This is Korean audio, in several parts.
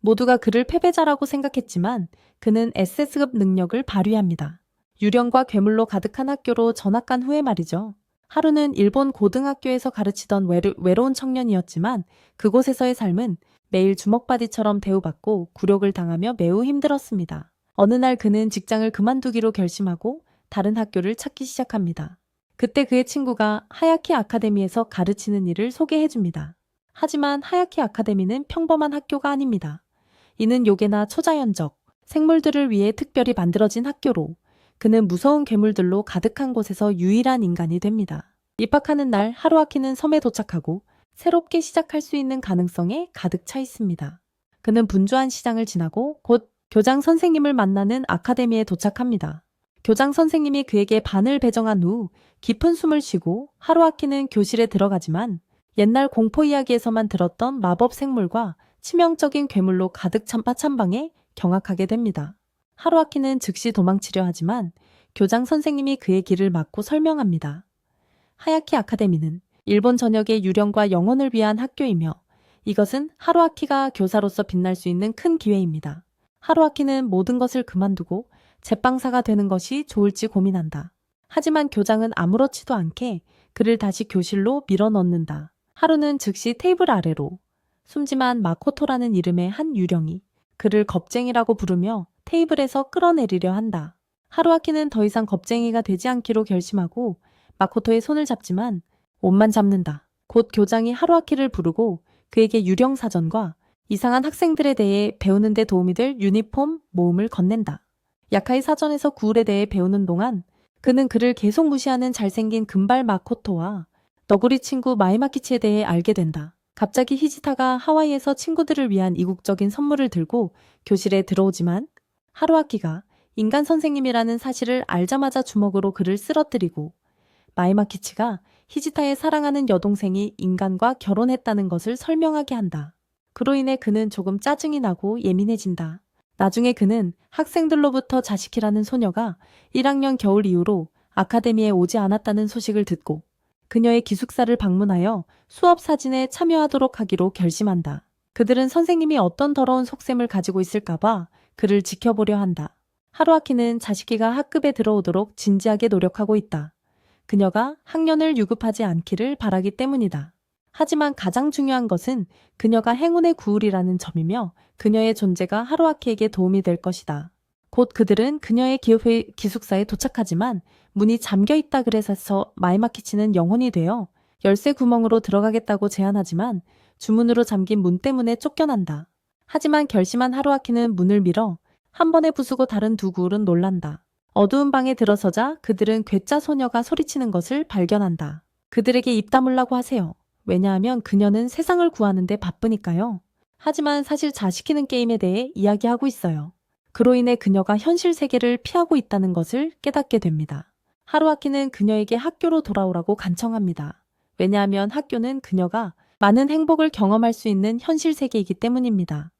모두가 그를 패배자라고 생각했지만 그는 SS급 능력을 발휘합니다. 유령과 괴물로 가득한 학교로 전학 간 후에 말이죠. 하루는 일본 고등학교에서 가르치던 외로운 청년이었지만 그곳에서의 삶은 매일 주먹바디처럼 대우받고 굴욕을 당하며 매우 힘들었습니다. 어느 날 그는 직장을 그만두기로 결심하고 다른 학교를 찾기 시작합니다. 그때 그의 친구가 하야키 아카데미에서 가르치는 일을 소개해줍니다. 하지만 하야키 아카데미는 평범한 학교가 아닙니다. 이는 요괴나 초자연적, 생물들을 위해 특별히 만들어진 학교로 그는 무서운 괴물들로 가득한 곳에서 유일한 인간이 됩니다. 입학하는 날 하루아키는 섬에 도착하고 새롭게 시작할 수 있는 가능성에 가득 차 있습니다. 그는 분주한 시장을 지나고 곧 교장 선생님을 만나는 아카데미에 도착합니다. 교장 선생님이 그에게 반을 배정한 후 깊은 숨을 쉬고 하루아키는 교실에 들어가지만 옛날 공포 이야기에서만 들었던 마법 생물과 치명적인 괴물로 가득 찬 파찬방에 경악하게 됩니다. 하루아키는 즉시 도망치려 하지만 교장 선생님이 그의 길을 막고 설명합니다. 하야키 아카데미는 일본 전역의 유령과 영혼을 위한 학교이며 이것은 하루아키가 교사로서 빛날 수 있는 큰 기회입니다. 하루아키는 모든 것을 그만두고 제빵사가 되는 것이 좋을지 고민한다. 하지만 교장은 아무렇지도 않게 그를 다시 교실로 밀어넣는다. 하루는 즉시 테이블 아래로 숨지만 마코토라는 이름의 한 유령이 그를 겁쟁이라고 부르며 테이블에서 끌어내리려 한다. 하루아키는 더 이상 겁쟁이가 되지 않기로 결심하고 마코토의 손을 잡지만 옷만 잡는다. 곧 교장이 하루아키를 부르고 그에게 유령 사전과 이상한 학생들에 대해 배우는 데 도움이 될 유니폼 모음을 건넨다. 야카이 사전에서 구울에 대해 배우는 동안 그는 그를 계속 무시하는 잘생긴 금발 마코토와 너구리 친구 마이마키치에 대해 알게 된다. 갑자기 히지타가 하와이에서 친구들을 위한 이국적인 선물을 들고 교실에 들어오지만 하루아키가 인간 선생님이라는 사실을 알자마자 주먹으로 그를 쓰러뜨리고 마이마키치가 히지타의 사랑하는 여동생이 인간과 결혼했다는 것을 설명하게 한다. 그로 인해 그는 조금 짜증이 나고 예민해진다. 나중에 그는 학생들로부터 자시키라는 소녀가 1학년 겨울 이후로 아카데미에 오지 않았다는 소식을 듣고 그녀의 기숙사를 방문하여 수업 사진에 참여하도록 하기로 결심한다. 그들은 선생님이 어떤 더러운 속셈을 가지고 있을까봐 그를 지켜보려 한다. 하루아키는 자시키가 학급에 들어오도록 진지하게 노력하고 있다. 그녀가 학년을 유급하지 않기를 바라기 때문이다. 하지만 가장 중요한 것은 그녀가 행운의 구울이라는 점이며 그녀의 존재가 하루아키에게 도움이 될 것이다. 곧 그들은 그녀의 기숙사에 도착하지만 문이 잠겨 있다 그래서 마이마키치는 영혼이 되어 열쇠 구멍으로 들어가겠다고 제안하지만 주문으로 잠긴 문 때문에 쫓겨난다. 하지만 결심한 하루아키는 문을 밀어 한 번에 부수고 다른 두 구울은 놀란다. 어두운 방에 들어서자 그들은 괴짜 소녀가 소리치는 것을 발견한다. 그들에게 입 다물라고 하세요. 왜냐하면 그녀는 세상을 구하는 데 바쁘니까요. 하지만 사실 자시키는 게임에 대해 이야기하고 있어요. 그로 인해 그녀가 현실 세계를 피하고 있다는 것을 깨닫게 됩니다. 하루아키는 그녀에게 학교로 돌아오라고 간청합니다. 왜냐하면 학교는 그녀가 많은 행복을 경험할 수 있는 현실 세계이기 때문입니다.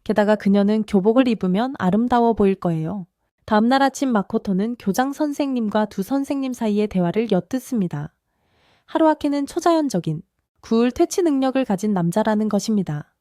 게다가 그녀는 교복을 입으면 아름다워 보일 거예요. 다음날 아침 마코토는 교장 선생님과 두 선생님 사이의 대화를 엿듣습니다. 하루아키는 초자연적인 구울 퇴치 능력을 가진 남자라는 것입니다.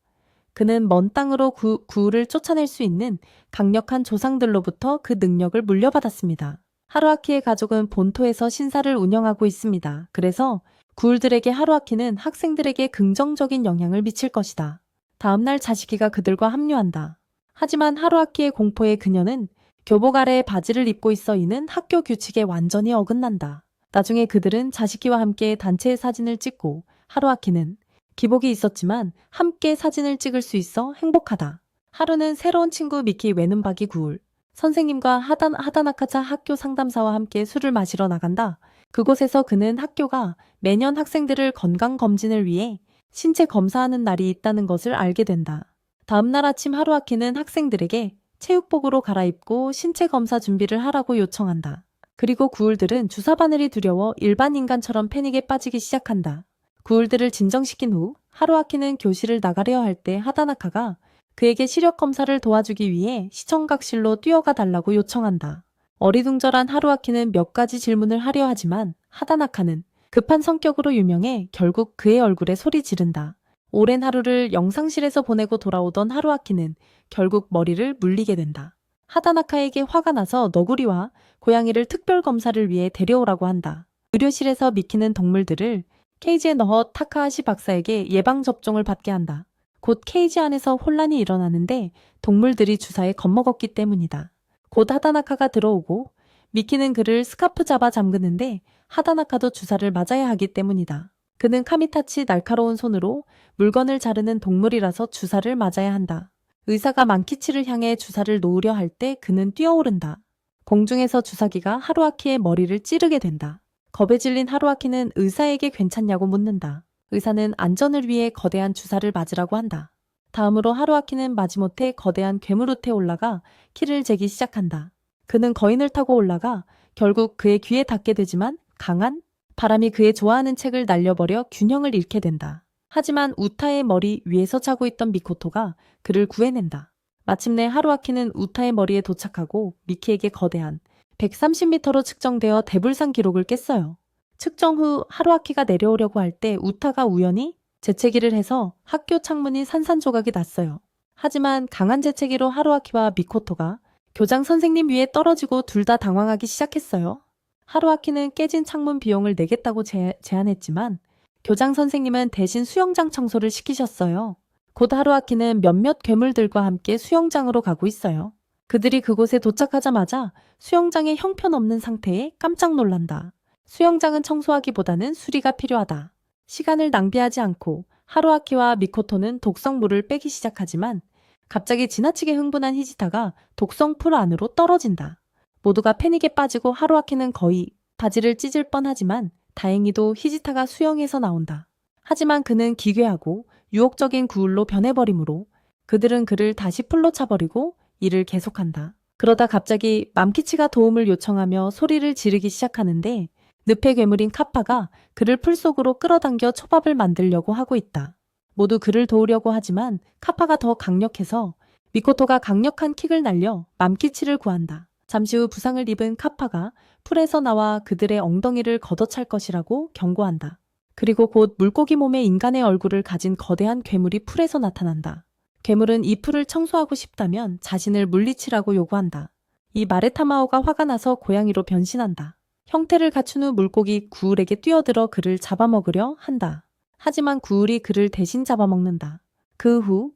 그는 먼 땅으로 구울을 쫓아낼 수 있는 강력한 조상들로부터 그 능력을 물려받았습니다. 하루아키의 가족은 본토에서 신사를 운영하고 있습니다. 그래서 구울들에게 하루아키는 학생들에게 긍정적인 영향을 미칠 것이다. 다음날 자시키가 그들과 합류한다. 하지만 하루아키의 공포에 그녀는 교복 아래에 바지를 입고 있어 이는 학교 규칙에 완전히 어긋난다. 나중에 그들은 자시키와 함께 단체 사진을 찍고 하루아키는 기복이 있었지만 함께 사진을 찍을 수 있어 행복하다. 하루는 새로운 친구 미키 외눈박이 구울 선생님과 하다나카자 학교 상담사와 함께 술을 마시러 나간다. 그곳에서 그는 학교가 매년 학생들을 건강검진을 위해 신체 검사하는 날이 있다는 것을 알게 된다. 다음날 아침 하루아키는 학생들에게 체육복으로 갈아입고 신체 검사 준비를 하라고 요청한다. 그리고 구울들은 주사 바늘이 두려워 일반 인간처럼 패닉에 빠지기 시작한다. 구울들을 진정시킨 후 하루아키는 교실을 나가려 할 때 하다나카가 그에게 시력 검사를 도와주기 위해 시청각실로 뛰어가 달라고 요청한다. 어리둥절한 하루아키는 몇 가지 질문을 하려 하지만 하다나카는 급한 성격으로 유명해 결국 그의 얼굴에 소리 지른다. 오랜 하루를 영상실에서 보내고 돌아오던 하루아키는 결국 머리를 물리게 된다. 하다나카에게 화가 나서 너구리와 고양이를 특별 검사를 위해 데려오라고 한다. 의료실에서 미키는 동물들을 케이지에 넣어 타카하시 박사에게 예방접종을 받게 한다. 곧 케이지 안에서 혼란이 일어나는데 동물들이 주사에 겁먹었기 때문이다. 곧 하다나카가 들어오고 미키는 그를 스카프 잡아 잠그는데 하다나카도 주사를 맞아야 하기 때문이다. 그는 카미타치 날카로운 손으로 물건을 자르는 동물이라서 주사를 맞아야 한다. 의사가 만키치를 향해 주사를 놓으려 할 때 그는 뛰어오른다. 공중에서 주사기가 하루아키의 머리를 찌르게 된다. 겁에 질린 하루아키는 의사에게 괜찮냐고 묻는다. 의사는 안전을 위해 거대한 주사를 맞으라고 한다. 다음으로 하루아키는 마지못해 거대한 괴물ութ에 올라가 키를 재기 시작한다. 그는 거인을 타고 올라가 결국 그의 귀에 닿게 되지만 강한 바람이 그의 좋아하는 책을 날려버려 균형을 잃게 된다. 하지만 우타의 머리 위에서 자고 있던 미코토가 그를 구해낸다. 마침내 하루아키는 우타의 머리에 도착하고 미키에게 거대한 130m로 측정되어 대불상 기록을 깼어요. 측정 후 하루아키가 내려오려고 할 때 우타가 우연히 재채기를 해서 학교 창문이 산산조각이 났어요. 하지만 강한 재채기로 하루아키와 미코토가 교장 선생님 위에 떨어지고 둘 다 당황하기 시작했어요. 하루아키는 깨진 창문 비용을 내겠다고 제안했지만 교장 선생님은 대신 수영장 청소를 시키셨어요. 곧 하루아키는 몇몇 괴물들과 함께 수영장으로 가고 있어요. 그들이 그곳에 도착하자마자 수영장의 형편없는 상태에 깜짝 놀란다. 수영장은 청소하기보다는 수리가 필요하다. 시간을 낭비하지 않고 하루아키와 미코토는 독성물을 빼기 시작하지만 갑자기 지나치게 흥분한 히지타가 독성풀 안으로 떨어진다. 모두가 패닉에 빠지고 하루아키는 거의 바지를 찢을 뻔하지만 다행히도 히지타가 수영해서 나온다. 하지만 그는 기괴하고 유혹적인 구울로 변해버리므로 그들은 그를 다시 풀로 차버리고 일을 계속한다. 그러다 갑자기 맘키치가 도움을 요청하며 소리를 지르기 시작하는데 늪의 괴물인 카파가 그를 풀 속으로 끌어당겨 초밥을 만들려고 하고 있다. 모두 그를 도우려고 하지만 카파가 더 강력해서 미코토가 강력한 킥을 날려 맘키치를 구한다. 잠시 후 부상을 입은 카파가 풀에서 나와 그들의 엉덩이를 걷어찰 것이라고 경고한다. 그리고 곧 물고기 몸의 인간의 얼굴을 가진 거대한 괴물이 풀에서 나타난다. 괴물은 이 풀을 청소하고 싶다면 자신을 물리치라고 요구한다. 이 마레타마오가 화가 나서 고양이로 변신한다. 형태를 갖춘 후 물고기 구울에게 뛰어들어 그를 잡아먹으려 한다. 하지만 구울이 그를 대신 잡아먹는다. 그 후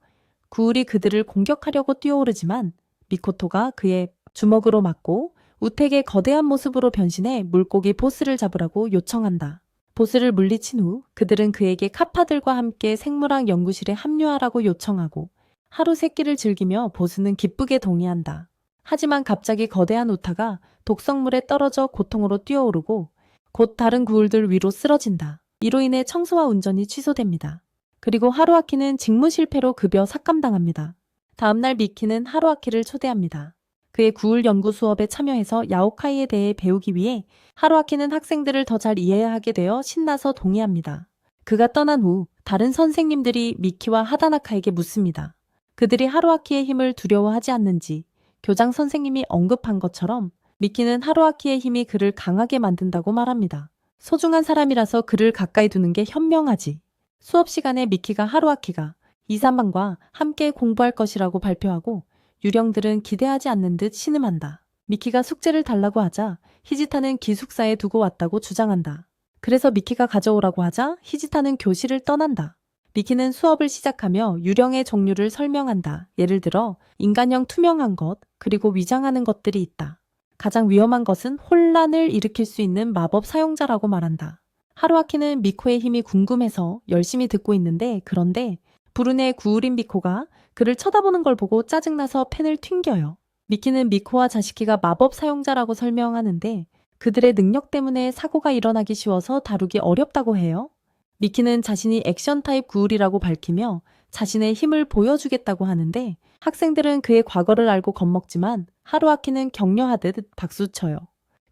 구울이 그들을 공격하려고 뛰어오르지만 미코토가 그의 주먹으로 맞고 우택의 거대한 모습으로 변신해 물고기 보스를 잡으라고 요청한다. 보스를 물리친 후 그들은 그에게 카파들과 함께 생물학 연구실에 합류하라고 요청하고 하루 세끼를 즐기며 보스는 기쁘게 동의한다. 하지만 갑자기 거대한 우타가 독성물에 떨어져 고통으로 뛰어오르고 곧 다른 구울들 위로 쓰러진다. 이로 인해 청소와 운전이 취소됩니다. 그리고 하루아키는 직무 실패로 급여 삭감당합니다. 다음날 미키는 하루아키를 초대합니다. 그의 구울 연구 수업에 참여해서 야오카이에 대해 배우기 위해 하루아키는 학생들을 더 잘 이해하게 되어 신나서 동의합니다. 그가 떠난 후 다른 선생님들이 미키와 하다나카에게 묻습니다. 그들이 하루아키의 힘을 두려워하지 않는지 교장 선생님이 언급한 것처럼 미키는 하루아키의 힘이 그를 강하게 만든다고 말합니다. 소중한 사람이라서 그를 가까이 두는 게 현명하지. 수업 시간에 미키가 하루아키가 이사만과 함께 공부할 것이라고 발표하고 유령들은 기대하지 않는 듯 신음한다. 미키가 숙제를 달라고 하자 히지타는 기숙사에 두고 왔다고 주장한다. 그래서 미키가 가져오라고 하자 히지타는 교실을 떠난다. 미키는 수업을 시작하며 유령의 종류를 설명한다. 예를 들어 인간형 투명한 것, 그리고 위장하는 것들이 있다. 가장 위험한 것은 혼란을 일으킬 수 있는 마법 사용자라고 말한다. 하루아키는 미코의 힘이 궁금해서 열심히 듣고 있는데 그런데 불운의 구울인 미코가 그를 쳐다보는 걸 보고 짜증나서 펜을 튕겨요. 미키는 미코와 자시키가 마법 사용자라고 설명하는데 그들의 능력 때문에 사고가 일어나기 쉬워서 다루기 어렵다고 해요. 미키는 자신이 액션 타입 구울이라고 밝히며 자신의 힘을 보여주겠다고 하는데 학생들은 그의 과거를 알고 겁먹지만 하루아키는 격려하듯 박수쳐요.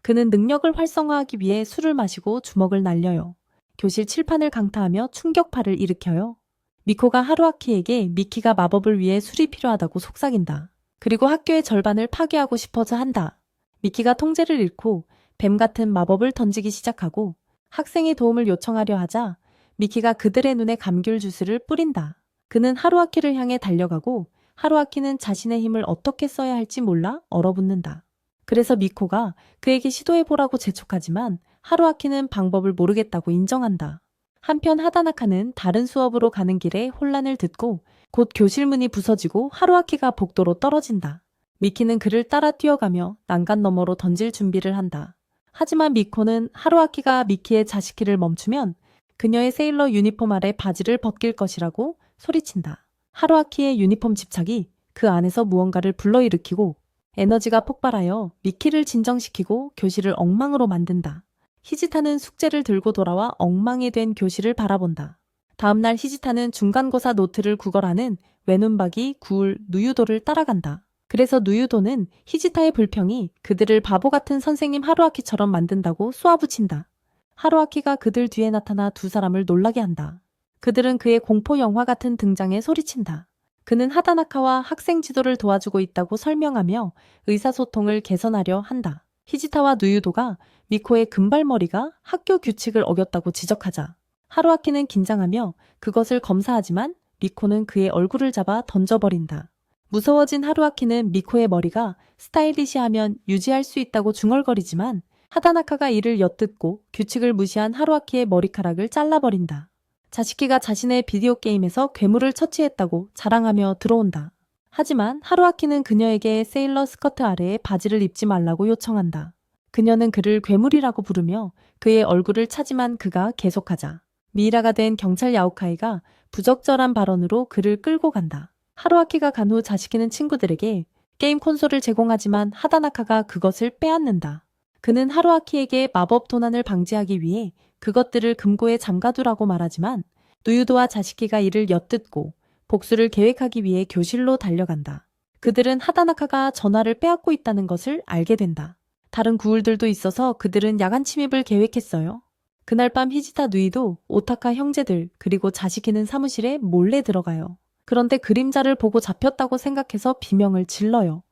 그는 능력을 활성화하기 위해 술을 마시고 주먹을 날려요. 교실 칠판을 강타하며 충격파를 일으켜요. 미코가 하루아키에게 미키가 마법을 위해 술이 필요하다고 속삭인다. 그리고 학교의 절반을 파괴하고 싶어서 한다. 미키가 통제를 잃고 뱀 같은 마법을 던지기 시작하고 학생이 도움을 요청하려 하자 미키가 그들의 눈에 감귤 주스를 뿌린다. 그는 하루아키를 향해 달려가고 하루아키는 자신의 힘을 어떻게 써야 할지 몰라 얼어붙는다. 그래서 미코가 그에게 시도해보라고 재촉하지만 하루아키는 방법을 모르겠다고 인정한다. 한편 하다나카는 다른 수업으로 가는 길에 혼란을 듣고 곧 교실 문이 부서지고 하루아키가 복도로 떨어진다. 미키는 그를 따라 뛰어가며 난간 너머로 던질 준비를 한다. 하지만 미코는 하루아키가 미키의 자식키를 멈추면 그녀의 세일러 유니폼 아래 바지를 벗길 것이라고 소리친다. 하루아키의 유니폼 집착이 그 안에서 무언가를 불러일으키고 에너지가 폭발하여 미키를 진정시키고 교실을 엉망으로 만든다. 히지타는 숙제를 들고 돌아와 엉망이 된 교실을 바라본다. 다음날 히지타는 중간고사 노트를 구걸하는 외눈박이 구울 누유도를 따라간다. 그래서 누유도는 히지타의 불평이 그들을 바보 같은 선생님 하루아키처럼 만든다고 쏘아붙인다. 하루아키가 그들 뒤에 나타나 두 사람을 놀라게 한다. 그들은 그의 공포 영화 같은 등장에 소리친다. 그는 하다나카와 학생 지도를 도와주고 있다고 설명하며 의사소통을 개선하려 한다. 히지타와 누유도가 미코의 금발머리가 학교 규칙을 어겼다고 지적하자 하루아키는 긴장하며 그것을 검사하지만 미코는 그의 얼굴을 잡아 던져버린다. 무서워진 하루아키는 미코의 머리가 스타일리시하면 유지할 수 있다고 중얼거리지만 하다나카가 이를 엿듣고 규칙을 무시한 하루아키의 머리카락을 잘라버린다. 자식키가 자신의 비디오 게임에서 괴물을 처치했다고 자랑하며 들어온다. 하지만 하루아키는 그녀에게 세일러 스커트 아래에 바지를 입지 말라고 요청한다. 그녀는 그를 괴물이라고 부르며 그의 얼굴을 차지만 그가 계속하자 미이라가 된 경찰 야오카이가 부적절한 발언으로 그를 끌고 간다. 하루아키가 간 후 자식키는 친구들에게 게임 콘솔을 제공하지만 하다나카가 그것을 빼앗는다. 그는 하루아키에게 마법 도난을 방지하기 위해 그것들을 금고에 잠가두라고 말하지만 누유도와 자식키가 이를 엿듣고 복수를 계획하기 위해 교실로 달려간다. 그들은 하다나카가 전화를 빼앗고 있다는 것을 알게 된다. 다른 구울들도 있어서 그들은 야간 침입을 계획했어요. 그날 밤 히지타 누이도 오타카 형제들 그리고 자식키는 사무실에 몰래 들어가요. 그런데 그림자를 보고 잡혔다고 생각해서 비명을 질러요.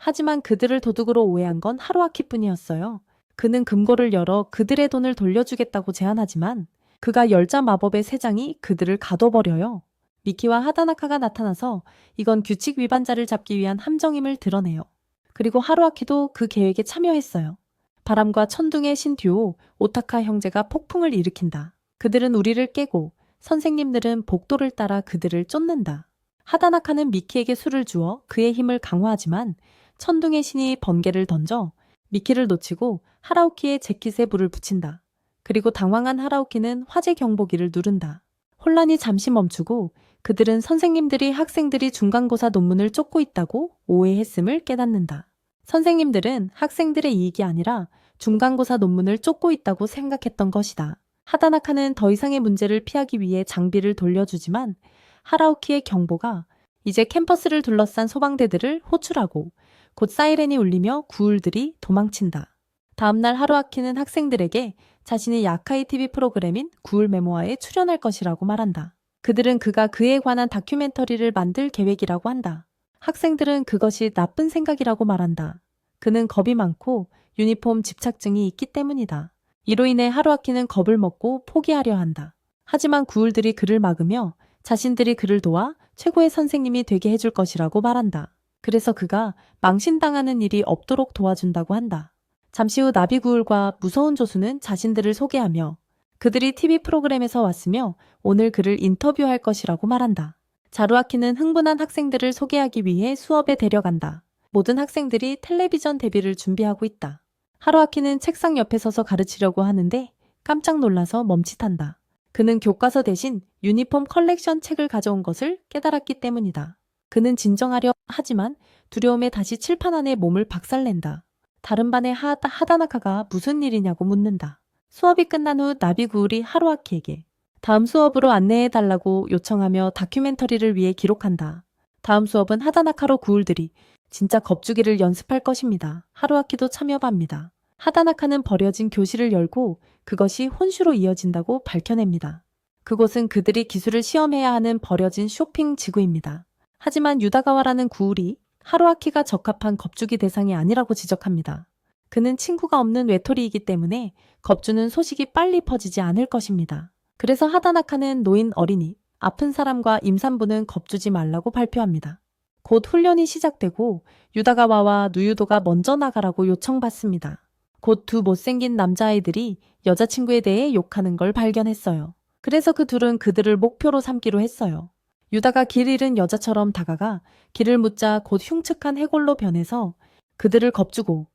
하지만 그들을 도둑으로 오해한 건 하루아키뿐이었어요. 그는 금고를 열어 그들의 돈을 돌려주겠다고 제안하지만 그가 열자 마법의 세 장이 그들을 가둬버려요. 미키와 하다나카가 나타나서 이건 규칙 위반자를 잡기 위한 함정임을 드러내요. 그리고 하루아키도 그 계획에 참여했어요. 바람과 천둥의 신 듀오 오타카 형제가 폭풍을 일으킨다. 그들은 우리를 깨고 선생님들은 복도를 따라 그들을 쫓는다. 하다나카는 미키에게 술을 주어 그의 힘을 강화하지만 천둥의 신이 번개를 던져 미키를 놓치고 하라오키의 재킷에 불을 붙인다. 그리고 당황한 하라오키는 화재 경보기를 누른다. 혼란이 잠시 멈추고 그들은 선생님들이 학생들이 중간고사 논문을 쫓고 있다고 오해했음을 깨닫는다. 선생님들은 학생들의 이익이 아니라 중간고사 논문을 쫓고 있다고 생각했던 것이다. 하다나카는 더 이상의 문제를 피하기 위해 장비를 돌려주지만 하라오키의 경보가 이제 캠퍼스를 둘러싼 소방대들을 호출하고 곧 사이렌이 울리며 구울들이 도망친다. 다음날 하루아키는 학생들에게 자신이 야카이 TV 프로그램인 구울 메모아에 출연할 것이라고 말한다. 그들은 그가 그에 관한 다큐멘터리를 만들 계획이라고 한다. 학생들은 그것이 나쁜 생각이라고 말한다. 그는 겁이 많고 유니폼 집착증이 있기 때문이다. 이로 인해 하루아키는 겁을 먹고 포기하려 한다. 하지만 구울들이 그를 막으며 자신들이 그를 도와 최고의 선생님이 되게 해줄 것이라고 말한다. 그래서 그가 망신당하는 일이 없도록 도와준다고 한다. 잠시 후 나비구울과 무서운 조수는 자신들을 소개하며 그들이 TV 프로그램에서 왔으며 오늘 그를 인터뷰할 것이라고 말한다. 자루아키는 흥분한 학생들을 소개하기 위해 수업에 데려간다. 모든 학생들이 텔레비전 데뷔를 준비하고 있다. 하루아키는 책상 옆에 서서 가르치려고 하는데 깜짝 놀라서 멈칫한다. 그는 교과서 대신 유니폼 컬렉션 책을 가져온 것을 깨달았기 때문이다. 그는 진정하려 하지만 두려움에 다시 칠판 안에 몸을 박살낸다. 다른 반의 하다나카가 무슨 일이냐고 묻는다. 수업이 끝난 후 나비구울이 하루아키에게 다음 수업으로 안내해달라고 요청하며 다큐멘터리를 위해 기록한다. 다음 수업은 하다나카로 구울들이 진짜 겁주기를 연습할 것입니다. 하루아키도 참여합니다. 하다나카는 버려진 교실을 열고 그것이 혼슈로 이어진다고 밝혀냅니다. 그곳은 그들이 기술을 시험해야 하는 버려진 쇼핑 지구입니다. 하지만 유다가와라는 구울이 하루아키가 적합한 겁주기 대상이 아니라고 지적합니다. 그는 친구가 없는 외톨이이기 때문에 겁주는 소식이 빨리 퍼지지 않을 것입니다. 그래서 하다나카는 노인 어린이, 아픈 사람과 임산부는 겁주지 말라고 발표합니다. 곧 훈련이 시작되고 유다가와와 누유도가 먼저 나가라고 요청받습니다. 곧 두 못생긴 남자아이들이 여자친구에 대해 욕하는 걸 발견했어요. 그래서 그 둘은 그들을 목표로 삼기로 했어요. 유다가 길 잃은 여자처럼 다가가 길을 묻자 곧 흉측한 해골로 변해서 그들을 겁주고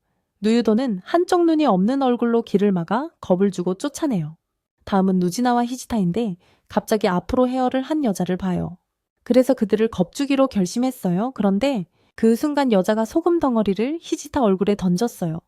누유도는 한쪽 눈이 없는 얼굴로 길을 막아 겁을 주고 쫓아내요. 다음은 누지나와 히지타인데 갑자기 앞으로 헤어를 한 여자를 봐요. 그래서 그들을 겁주기로 결심했어요. 그런데 그 순간 여자가 소금 덩어리를 히지타 얼굴에 던졌어요.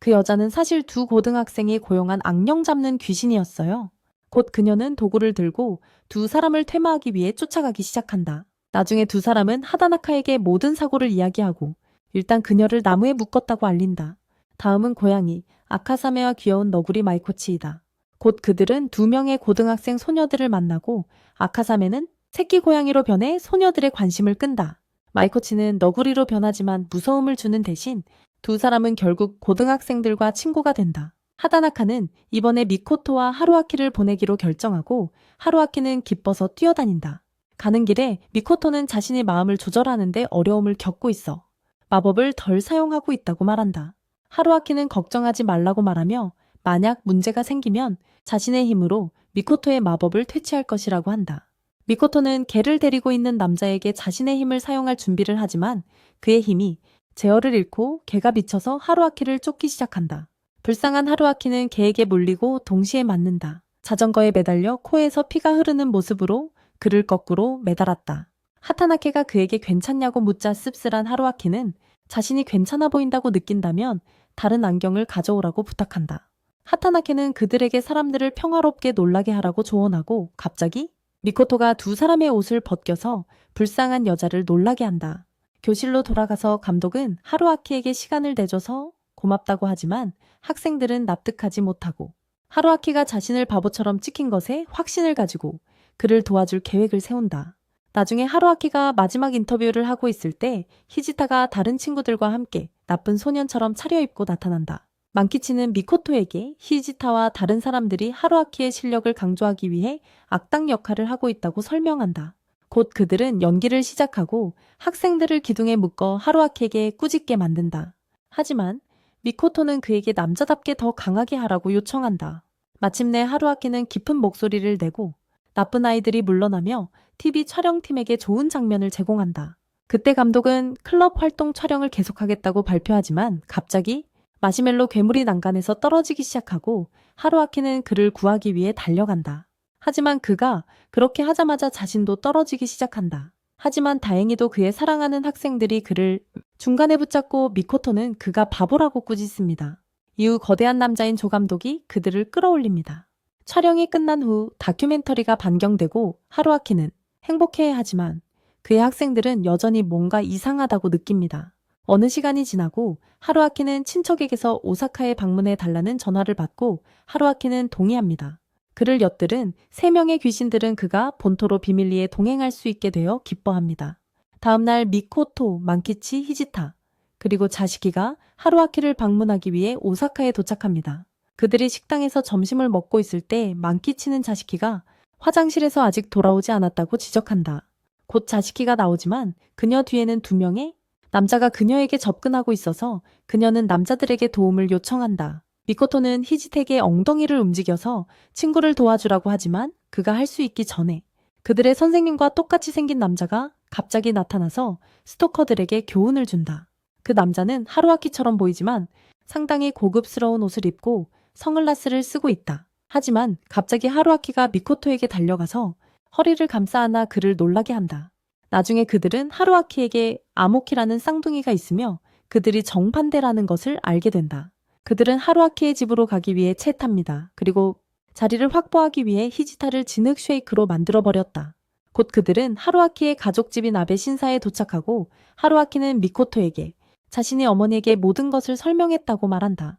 그 여자는 사실 두 고등학생이 고용한 악령 잡는 귀신이었어요. 곧 그녀는 도구를 들고 두 사람을 퇴마하기 위해 쫓아가기 시작한다. 나중에 두 사람은 하다나카에게 모든 사고를 이야기하고 일단 그녀를 나무에 묶었다고 알린다. 다음은 고양이, 아카사메와 귀여운 너구리 마이코치이다. 곧 그들은 두 명의 고등학생 소녀들을 만나고 아카사메는 새끼 고양이로 변해 소녀들의 관심을 끈다. 마이코치는 너구리로 변하지만 무서움을 주는 대신 두 사람은 결국 고등학생들과 친구가 된다. 하다나카는 이번에 미코토와 하루아키를 보내기로 결정하고 하루아키는 기뻐서 뛰어다닌다. 가는 길에 미코토는 자신의 마음을 조절하는데 어려움을 겪고 있어. 마법을 덜 사용하고 있다고 말한다. 하루아키는 걱정하지 말라고 말하며 만약 문제가 생기면 자신의 힘으로 미코토의 마법을 퇴치할 것이라고 한다. 미코토는 개를 데리고 있는 남자에게 자신의 힘을 사용할 준비를 하지만 그의 힘이 제어를 잃고 개가 미쳐서 하루아키를 쫓기 시작한다. 불쌍한 하루아키는 개에게 물리고 동시에 맞는다. 자전거에 매달려 코에서 피가 흐르는 모습으로 그를 거꾸로 매달았다. 하타나케가 그에게 괜찮냐고 묻자 씁쓸한 하루아키는 자신이 괜찮아 보인다고 느낀다면 다른 안경을 가져오라고 부탁한다. 하타나케는 그들에게 사람들을 평화롭게 놀라게 하라고 조언하고 갑자기 미코토가 두 사람의 옷을 벗겨서 불쌍한 여자를 놀라게 한다. 교실로 돌아가서 감독은 하루아키에게 시간을 내줘서 고맙다고 하지만 학생들은 납득하지 못하고 하루아키가 자신을 바보처럼 찍힌 것에 확신을 가지고 그를 도와줄 계획을 세운다. 나중에 하루아키가 마지막 인터뷰를 하고 있을 때 히지타가 다른 친구들과 함께 나쁜 소년처럼 차려입고 나타난다. 만키치는 미코토에게 히지타와 다른 사람들이 하루아키의 실력을 강조하기 위해 악당 역할을 하고 있다고 설명한다. 곧 그들은 연기를 시작하고 학생들을 기둥에 묶어 하루아키에게 꾸짖게 만든다. 하지만 미코토는 그에게 남자답게 더 강하게 하라고 요청한다. 마침내 하루아키는 깊은 목소리를 내고 나쁜 아이들이 물러나며 TV 촬영팀에게 좋은 장면을 제공한다. 그때 감독은 클럽 활동 촬영을 계속하겠다고 발표하지만 갑자기 마시멜로 괴물이 난간에서 떨어지기 시작하고 하루아키는 그를 구하기 위해 달려간다. 하지만 그가 그렇게 하자마자 자신도 떨어지기 시작한다. 하지만 다행히도 그의 사랑하는 학생들이 그를 중간에 붙잡고 미코토는 그가 바보라고 꾸짖습니다. 이후 거대한 남자인 조 감독이 그들을 끌어올립니다. 촬영이 끝난 후 다큐멘터리가 반경되고 하루아키는 행복해하지만 그의 학생들은 여전히 뭔가 이상하다고 느낍니다. 어느 시간이 지나고 하루아키는 친척에게서 오사카에 방문해 달라는 전화를 받고 하루아키는 동의합니다. 그를 엿들은 3명의 귀신들은 그가 본토로 비밀리에 동행할 수 있게 되어 기뻐합니다. 다음날 미코토, 만키치, 히지타, 그리고 자시키가 하루아키를 방문하기 위해 오사카에 도착합니다. 그들이 식당에서 점심을 먹고 있을 때 만키치는 자시키가 화장실에서 아직 돌아오지 않았다고 지적한다. 곧 자시키가 나오지만 그녀 뒤에는 2명의 남자가 그녀에게 접근하고 있어서 그녀는 남자들에게 도움을 요청한다. 미코토는 히지텍의 엉덩이를 움직여서 친구를 도와주라고 하지만 그가 할 수 있기 전에 그들의 선생님과 똑같이 생긴 남자가 갑자기 나타나서 스토커들에게 교훈을 준다. 그 남자는 하루아키처럼 보이지만 상당히 고급스러운 옷을 입고 선글라스를 쓰고 있다. 하지만 갑자기 하루아키가 미코토에게 달려가서 허리를 감싸 안아 그를 놀라게 한다. 나중에 그들은 하루아키에게 아모키라는 쌍둥이가 있으며 그들이 정반대라는 것을 알게 된다. 그들은 하루아키의 집으로 가기 위해 채 탑니다. 그리고 자리를 확보하기 위해 히지타를 진흙 쉐이크로 만들어버렸다. 곧 그들은 하루아키의 가족집인 아베 신사에 도착하고 하루아키는 미코토에게 자신의 어머니에게 모든 것을 설명했다고 말한다.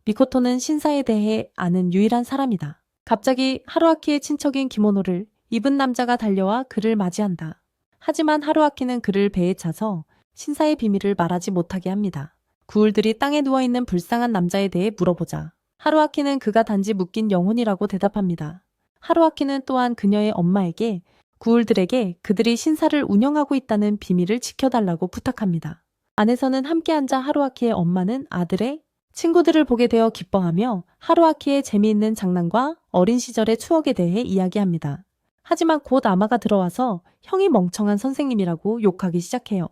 미코토는 신사에 대해 아는 유일한 사람이다. 갑자기 하루아키의 친척인 기모노를 입은 남자가 달려와 그를 맞이한다. 하지만 하루아키는 그를 배에 차서 신사의 비밀을 말하지 못하게 합니다. 구울들이 땅에 누워있는 불쌍한 남자에 대해 물어보자 하루아키는 그가 단지 묶인 영혼이라고 대답합니다. 하루아키는 또한 그녀의 엄마에게 구울들에게 그들이 신사를 운영하고 있다는 비밀을 지켜달라고 부탁합니다. 안에서는 함께 앉아 하루아키의 엄마는 아들의 친구들을 보게 되어 기뻐하며 하루아키의 재미있는 장난과 어린 시절의 추억에 대해 이야기합니다. 하지만 곧 아마가 들어와서 형이 멍청한 선생님이라고 욕하기 시작해요.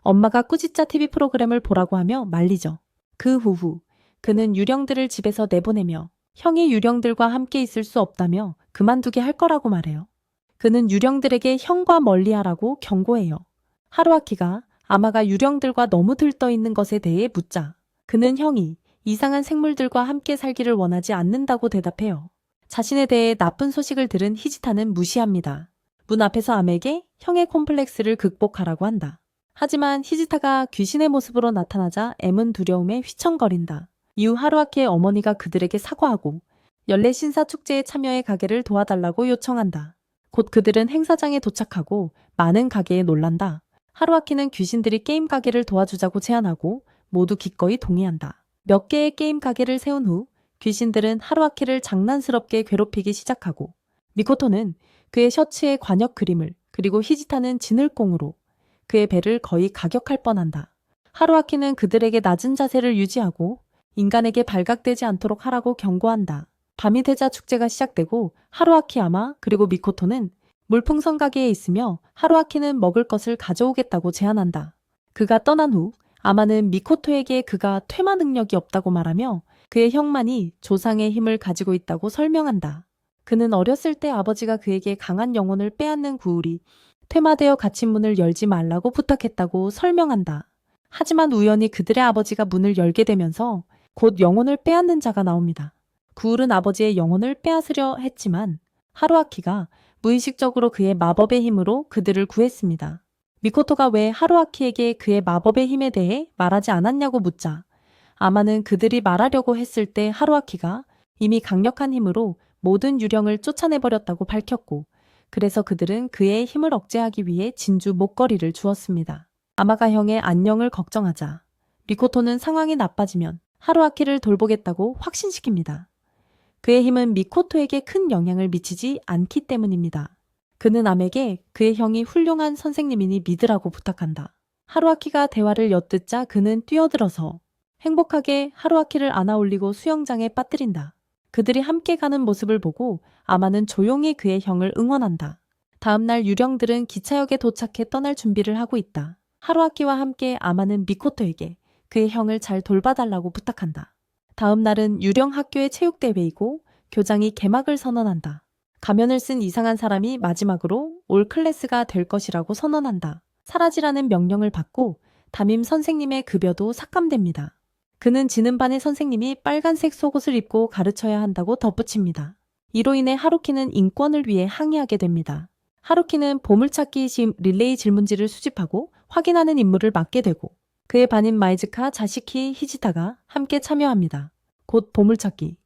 엄마가 꾸짖자 TV 프로그램을 보라고 하며 말리죠. 그 후후 그는 유령들을 집에서 내보내며 형이 유령들과 함께 있을 수 없다며 그만두게 할 거라고 말해요. 그는 유령들에게 형과 멀리하라고 경고해요. 하루아키가 아마가 유령들과 너무 들떠 있는 것에 대해 묻자 그는 형이 이상한 생물들과 함께 살기를 원하지 않는다고 대답해요. 자신에 대해 나쁜 소식을 들은 히지타는 무시합니다. 문 앞에서 암에게 형의 콤플렉스를 극복하라고 한다. 하지만 히지타가 귀신의 모습으로 나타나자 M은 두려움에 휘청거린다. 이후 하루아키의 어머니가 그들에게 사과하고 연례 신사 축제에 참여해 가게를 도와달라고 요청한다. 곧 그들은 행사장에 도착하고 많은 가게에 놀란다. 하루아키는 귀신들이 게임 가게를 도와주자고 제안하고 모두 기꺼이 동의한다. 몇 개의 게임 가게를 세운 후 귀신들은 하루아키를 장난스럽게 괴롭히기 시작하고 미코토는 그의 셔츠에 관역 그림을 그리고 히지타는 진을공으로 그의 배를 거의 가격할 뻔한다. 하루아키는 그들에게 낮은 자세를 유지하고 인간에게 발각되지 않도록 하라고 경고한다. 밤이 되자 축제가 시작되고 하루아키 아마 그리고 미코토는 물풍선 가게에 있으며 하루아키는 먹을 것을 가져오겠다고 제안한다. 그가 떠난 후 아마는 미코토에게 그가 퇴마 능력이 없다고 말하며 그의 형만이 조상의 힘을 가지고 있다고 설명한다. 그는 어렸을 때 아버지가 그에게 강한 영혼을 빼앗는 구울이 퇴마되어 갇힌 문을 열지 말라고 부탁했다고 설명한다. 하지만 우연히 그들의 아버지가 문을 열게 되면서 곧 영혼을 빼앗는 자가 나옵니다. 구울은 아버지의 영혼을 빼앗으려 했지만 하루아키가 무의식적으로 그의 마법의 힘으로 그들을 구했습니다. 미코토가 왜 하루아키에게 그의 마법의 힘에 대해 말하지 않았냐고 묻자 아마는 그들이 말하려고 했을 때 하루아키가 이미 강력한 힘으로 모든 유령을 쫓아내버렸다고 밝혔고 그래서 그들은 그의 힘을 억제하기 위해 진주 목걸이를 주었습니다. 아마가 형의 안녕을 걱정하자 미코토는 상황이 나빠지면 하루아키를 돌보겠다고 확신시킵니다. 그의 힘은 미코토에게 큰 영향을 미치지 않기 때문입니다. 그는 암에게 그의 형이 훌륭한 선생님이니 믿으라고 부탁한다. 하루아키가 대화를 엿듣자 그는 뛰어들어서 행복하게 하루아키를 안아올리고 수영장에 빠뜨린다. 그들이 함께 가는 모습을 보고 아마는 조용히 그의 형을 응원한다. 다음날 유령들은 기차역에 도착해 떠날 준비를 하고 있다. 하루아키와 함께 아마는 미코토에게 그의 형을 잘 돌봐달라고 부탁한다. 다음 날은 유령 학교의 체육대회이고 교장이 개막을 선언한다. 가면을 쓴 이상한 사람이 마지막으로 올 클래스가 될 것이라고 선언한다. 사라지라는 명령을 받고 담임 선생님의 급여도 삭감됩니다. 그는 지는 반의 선생님이 빨간색 속옷을 입고 가르쳐야 한다고 덧붙입니다. 이로 인해 하루키는 인권을 위해 항의하게 됩니다. 하루키는 보물찾기 릴레이 질문지를 수집하고 확인하는 임무를 맡게 되고 그의 반인 마이즈카, 자시키, 히지타가 함께 참여합니다. 곧 보물찾기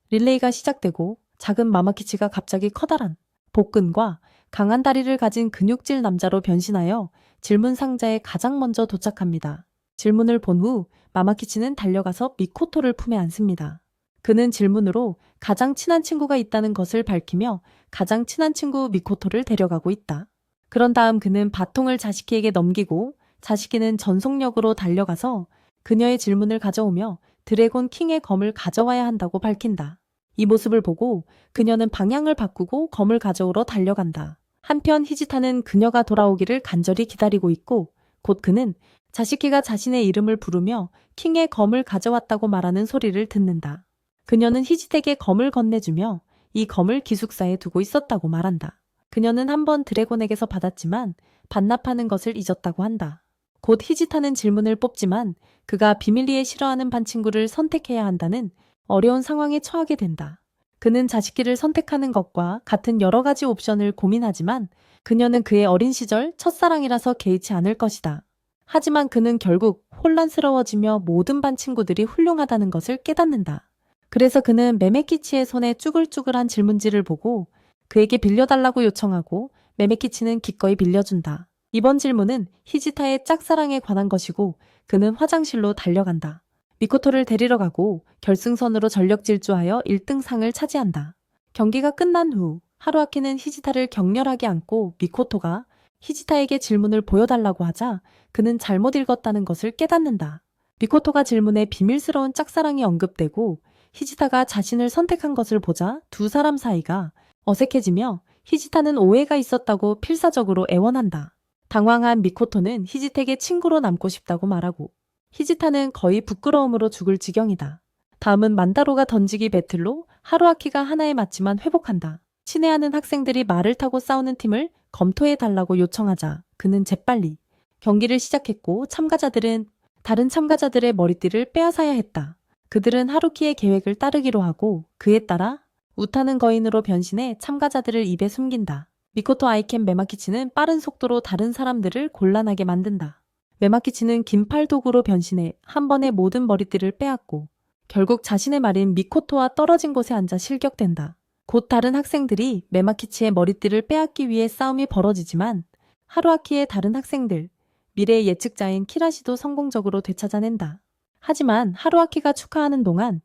릴레이가 시작되고 작은 마마키치가 갑자기 커다란 복근과 강한 다리를 가진 근육질 남자로 변신하여 질문 상자에 가장 먼저 도착합니다. 질문을 본 후 마마키치는 달려가서 미코토를 품에 안습니다. 그는 질문으로 가장 친한 친구가 있다는 것을 밝히며 가장 친한 친구 미코토를 데려가고 있다. 그런 다음 그는 바통을 자시키에게 넘기고 자시키는 전속력으로 달려가서 그녀의 질문을 가져오며 드래곤 킹의 검을 가져와야 한다고 밝힌다. 이 모습을 보고 그녀는 방향을 바꾸고 검을 가져오러 달려간다. 한편 히지타는 그녀가 돌아오기를 간절히 기다리고 있고 곧 그는 자시키가 자신의 이름을 부르며 킹의 검을 가져왔다고 말하는 소리를 듣는다. 그녀는 히지에게 검을 건네주며 이 검을 기숙사에 두고 있었다고 말한다. 그녀는 한번 드래곤에게서 받았지만 반납하는 것을 잊었다고 한다. 곧 히지타는 질문을 뽑지만 그가 비밀리에 싫어하는 반 친구를 선택해야 한다는 어려운 상황에 처하게 된다. 그는 자시키를 선택하는 것과 같은 여러 가지 옵션을 고민하지만 그녀는 그의 어린 시절 첫사랑이라서 개의치 않을 것이다. 하지만 그는 결국 혼란스러워지며 모든 반 친구들이 훌륭하다는 것을 깨닫는다. 그래서 그는 메메키치의 손에 쭈글쭈글한 질문지를 보고 그에게 빌려달라고 요청하고 메메키치는 기꺼이 빌려준다. 이번 질문은 히지타의 짝사랑에 관한 것이고 그는 화장실로 달려간다. 미코토를 데리러 가고 결승선으로 전력 질주하여 1등상을 차지한다. 경기가 끝난 후 하루아키는 히지타를 격렬하게 안고 미코토가 히지타에게 질문을 보여달라고 하자 그는 잘못 읽었다는 것을 깨닫는다. 미코토가 질문에 비밀스러운 짝사랑이 언급되고 히지타가 자신을 선택한 것을 보자 두 사람 사이가 어색해지며 히지타는 오해가 있었다고 필사적으로 애원한다. 당황한 미코토는 히지타에게 친구로 남고 싶다고 말하고 히지타는 거의 부끄러움으로 죽을 지경이다. 다음은 만다로가 던지기 배틀로 하루아키가 하나에 맞지만 회복한다. 친애하는 학생들이 말을 타고 싸우는 팀을 검토해달라고 요청하자 그는 재빨리 경기를 시작했고 참가자들은 다른 참가자들의 머리띠를 빼앗아야 했다. 그들은 하루키의 계획을 따르기로 하고 그에 따라 우타는 거인으로 변신해 참가자들을 입에 숨긴다. 미코토 아이켄 메마키치는 빠른 속도로 다른 사람들을 곤란하게 만든다. 메마키치는 긴팔 도구로 변신해 한 번에 모든 머리띠를 빼앗고 결국 자신의 말인 미코토와 떨어진 곳에 앉아 실격된다. 곧 다른 학생들이 메마키치의 머리띠를 빼앗기 위해 싸움이 벌어지지만 하루아키의 다른 학생들, 미래의 예측자인 키라시도 성공적으로 되찾아낸다. 하지만 하루아키가 축하하는 동안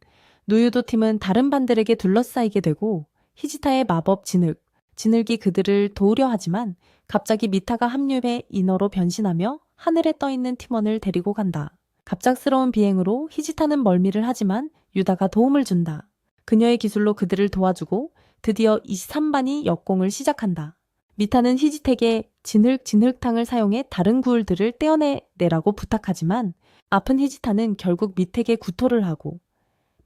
누유도 팀은 다른 반들에게 둘러싸이게 되고 히지타의 마법 진흙이 그들을 도우려 하지만 갑자기 미타가 합류해 인어로 변신하며 하늘에 떠있는 팀원을 데리고 간다. 갑작스러운 비행으로 히지타는 멀미를 하지만 유다가 도움을 준다. 그녀의 기술로 그들을 도와주고 드디어 23반이 역공을 시작한다. 미타는 히지텍에 진흙탕을 사용해 다른 구울들을 떼어내라고 부탁하지만 아픈 히지타는 결국 미텍에 구토를 하고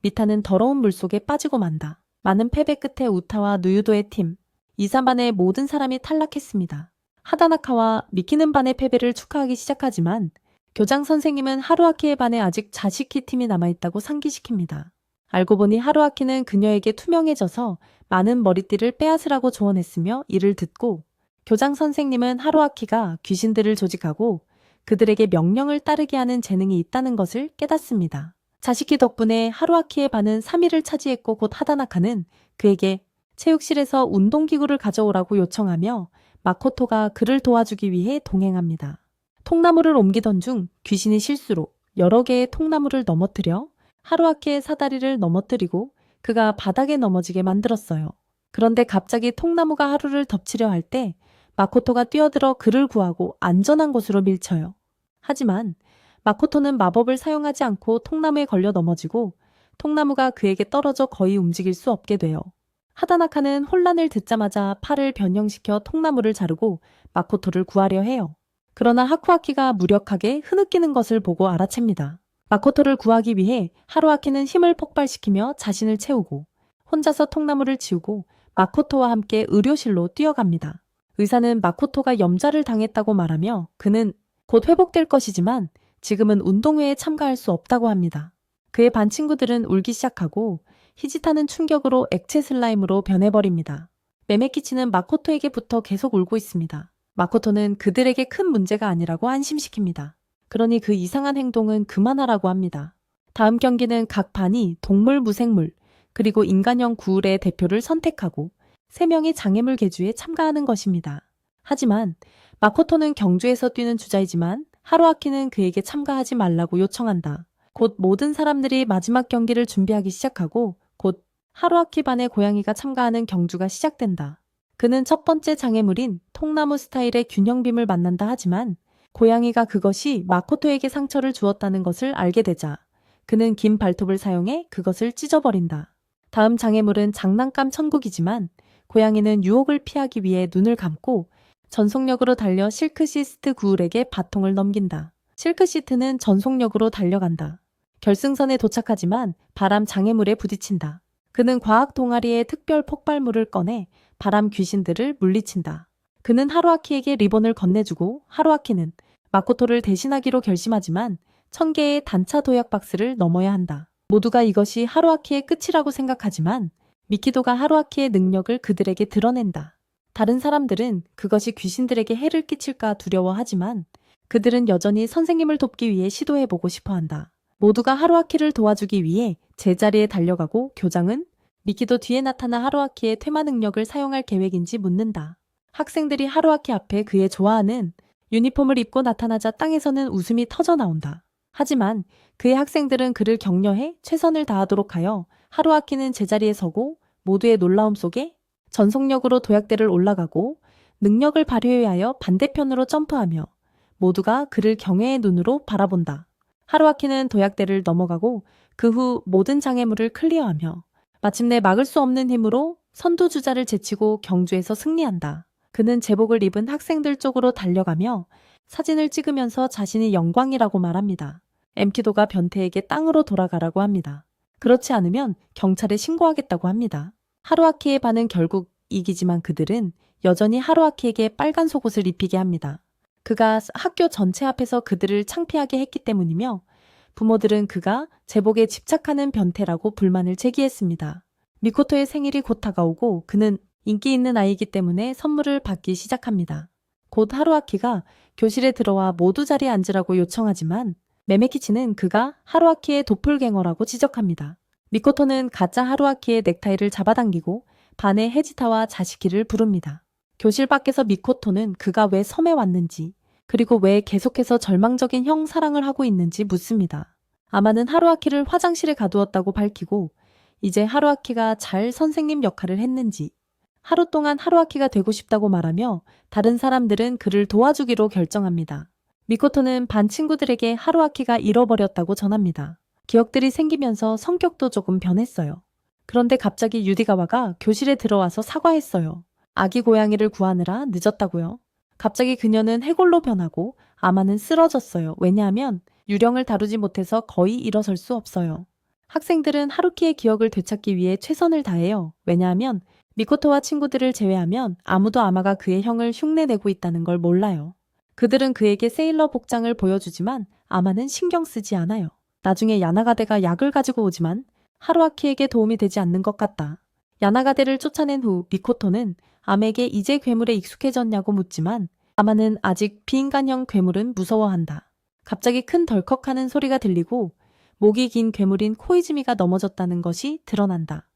미타는 더러운 물속에 빠지고 만다. 많은 패배 끝에 우타와 누유도의 팀 2, 3반의 모든 사람이 탈락했습니다. 하다나카와 미키는 반의 패배를 축하하기 시작하지만 교장 선생님은 하루아키의 반에 아직 자시키 팀이 남아있다고 상기시킵니다. 알고 보니 하루아키는 그녀에게 투명해져서 많은 머리띠를 빼앗으라고 조언했으며 이를 듣고 교장 선생님은 하루아키가 귀신들을 조직하고 그들에게 명령을 따르게 하는 재능이 있다는 것을 깨닫습니다. 자시키 덕분에 하루아키의 반은 3위를 차지했고 곧 하다나카는 그에게 체육실에서 운동기구를 가져오라고 요청하며 마코토가 그를 도와주기 위해 동행합니다. 통나무를 옮기던 중 귀신이 실수로 여러 개의 통나무를 넘어뜨려 하루아키의 사다리를 넘어뜨리고 그가 바닥에 넘어지게 만들었어요. 그런데 갑자기 통나무가 하루를 덮치려 할 때 마코토가 뛰어들어 그를 구하고 안전한 곳으로 밀쳐요. 하지만 마코토는 마법을 사용하지 않고 통나무에 걸려 넘어지고 통나무가 그에게 떨어져 거의 움직일 수 없게 돼요. 하다나카는 혼란을 듣자마자 팔을 변형시켜 통나무를 자르고 마코토를 구하려 해요. 그러나 하쿠아키가 무력하게 흐느끼는 것을 보고 알아챕니다. 마코토를 구하기 위해 하루아키는 힘을 폭발시키며 자신을 채우고 혼자서 통나무를 치우고 마코토와 함께 의료실로 뛰어갑니다. 의사는 마코토가 염좌를 당했다고 말하며 그는 곧 회복될 것이지만 지금은 운동회에 참가할 수 없다고 합니다. 그의 반 친구들은 울기 시작하고 히지타는 충격으로 액체 슬라임으로 변해버립니다. 메메키치는 마코토에게부터 계속 울고 있습니다. 마코토는 그들에게 큰 문제가 아니라고 안심시킵니다. 그러니 그 이상한 행동은 그만하라고 합니다. 다음 경기는 각 반이 동물, 무생물, 그리고 인간형 구울의 대표를 선택하고 3명이 장애물 계주에 참가하는 것입니다. 하지만 마코토는 경주에서 뛰는 주자이지만 하루아키는 그에게 참가하지 말라고 요청한다. 곧 모든 사람들이 마지막 경기를 준비하기 시작하고 곧 하루아키 반의 고양이가 참가하는 경주가 시작된다. 그는 첫 번째 장애물인 통나무 스타일의 균형빔을 만난다 하지만 고양이가 그것이 마코토에게 상처를 주었다는 것을 알게 되자 그는 긴 발톱을 사용해 그것을 찢어버린다. 다음 장애물은 장난감 천국이지만 고양이는 유혹을 피하기 위해 눈을 감고 전속력으로 달려 실크시스트 구울에게 바통을 넘긴다. 실크시트는 전속력으로 달려간다. 결승선에 도착하지만 바람 장애물에 부딪힌다. 그는 과학 동아리의 특별 폭발물을 꺼내 바람 귀신들을 물리친다. 그는 하루아키에게 리본을 건네주고 하루아키는 마코토를 대신하기로 결심하지만 1000개의 단차 도약 박스를 넘어야 한다. 모두가 이것이 하루아키의 끝이라고 생각하지만 미키도가 하루아키의 능력을 그들에게 드러낸다. 다른 사람들은 그것이 귀신들에게 해를 끼칠까 두려워하지만 그들은 여전히 선생님을 돕기 위해 시도해보고 싶어한다. 모두가 하루아키를 도와주기 위해 제자리에 달려가고 교장은 미키도 뒤에 나타나 하루아키의 퇴마 능력을 사용할 계획인지 묻는다. 학생들이 하루아키 앞에 그의 좋아하는 유니폼을 입고 나타나자 땅에서는 웃음이 터져 나온다. 하지만 그의 학생들은 그를 격려해 최선을 다하도록 하여 하루아키는 제자리에 서고 모두의 놀라움 속에 전속력으로 도약대를 올라가고 능력을 발휘해야 하여 반대편으로 점프하며 모두가 그를 경외의 눈으로 바라본다. 하루아키는 도약대를 넘어가고 그 후 모든 장애물을 클리어하며 마침내 막을 수 없는 힘으로 선두주자를 제치고 경주에서 승리한다. 그는 제복을 입은 학생들 쪽으로 달려가며 사진을 찍으면서 자신이 영광이라고 말합니다. 엠키도가 변태에게 땅으로 돌아가라고 합니다. 그렇지 않으면 경찰에 신고하겠다고 합니다. 하루아키의 반은 결국 이기지만 그들은 여전히 하루아키에게 빨간 속옷을 입히게 합니다. 그가 학교 전체 앞에서 그들을 창피하게 했기 때문이며 부모들은 그가 제복에 집착하는 변태라고 불만을 제기했습니다. 미코토의 생일이 곧 다가오고 그는 인기 있는 아이이기 때문에 선물을 받기 시작합니다. 곧 하루아키가 교실에 들어와 모두 자리에 앉으라고 요청하지만 메메키치는 그가 하루아키의 도플갱어라고 지적합니다. 미코토는 가짜 하루아키의 넥타이를 잡아당기고 반의 헤지타와 자시키를 부릅니다. 교실 밖에서 미코토는 그가 왜 섬에 왔는지 그리고 왜 계속해서 절망적인 형 사랑을 하고 있는지 묻습니다. 아마는 하루아키를 화장실에 가두었다고 밝히고 이제 하루아키가 잘 선생님 역할을 했는지 하루 동안 하루아키가 되고 싶다고 말하며 다른 사람들은 그를 도와주기로 결정합니다. 미코토는 반 친구들에게 하루아키가 잃어버렸다고 전합니다. 기억들이 생기면서 성격도 조금 변했어요. 그런데 갑자기 유디가와가 교실에 들어와서 사과했어요. 아기 고양이를 구하느라 늦었다고요. 갑자기 그녀는 해골로 변하고 아마는 쓰러졌어요. 왜냐하면 유령을 다루지 못해서 거의 일어설 수 없어요. 학생들은 하루키의 기억을 되찾기 위해 최선을 다해요. 왜냐하면 미코토와 친구들을 제외하면 아무도 아마가 그의 형을 흉내내고 있다는 걸 몰라요. 그들은 그에게 세일러 복장을 보여주지만 아마는 신경 쓰지 않아요. 나중에 야나가데가 약을 가지고 오지만 하루아키에게 도움이 되지 않는 것 같다. 야나가데를 쫓아낸 후 미코토는 아메에게 이제 괴물에 익숙해졌냐고 묻지만 아마는 아직 비인간형 괴물은 무서워한다. 갑자기 큰 덜컥하는 소리가 들리고 목이 긴 괴물인 코이즈미가 넘어졌다는 것이 드러난다.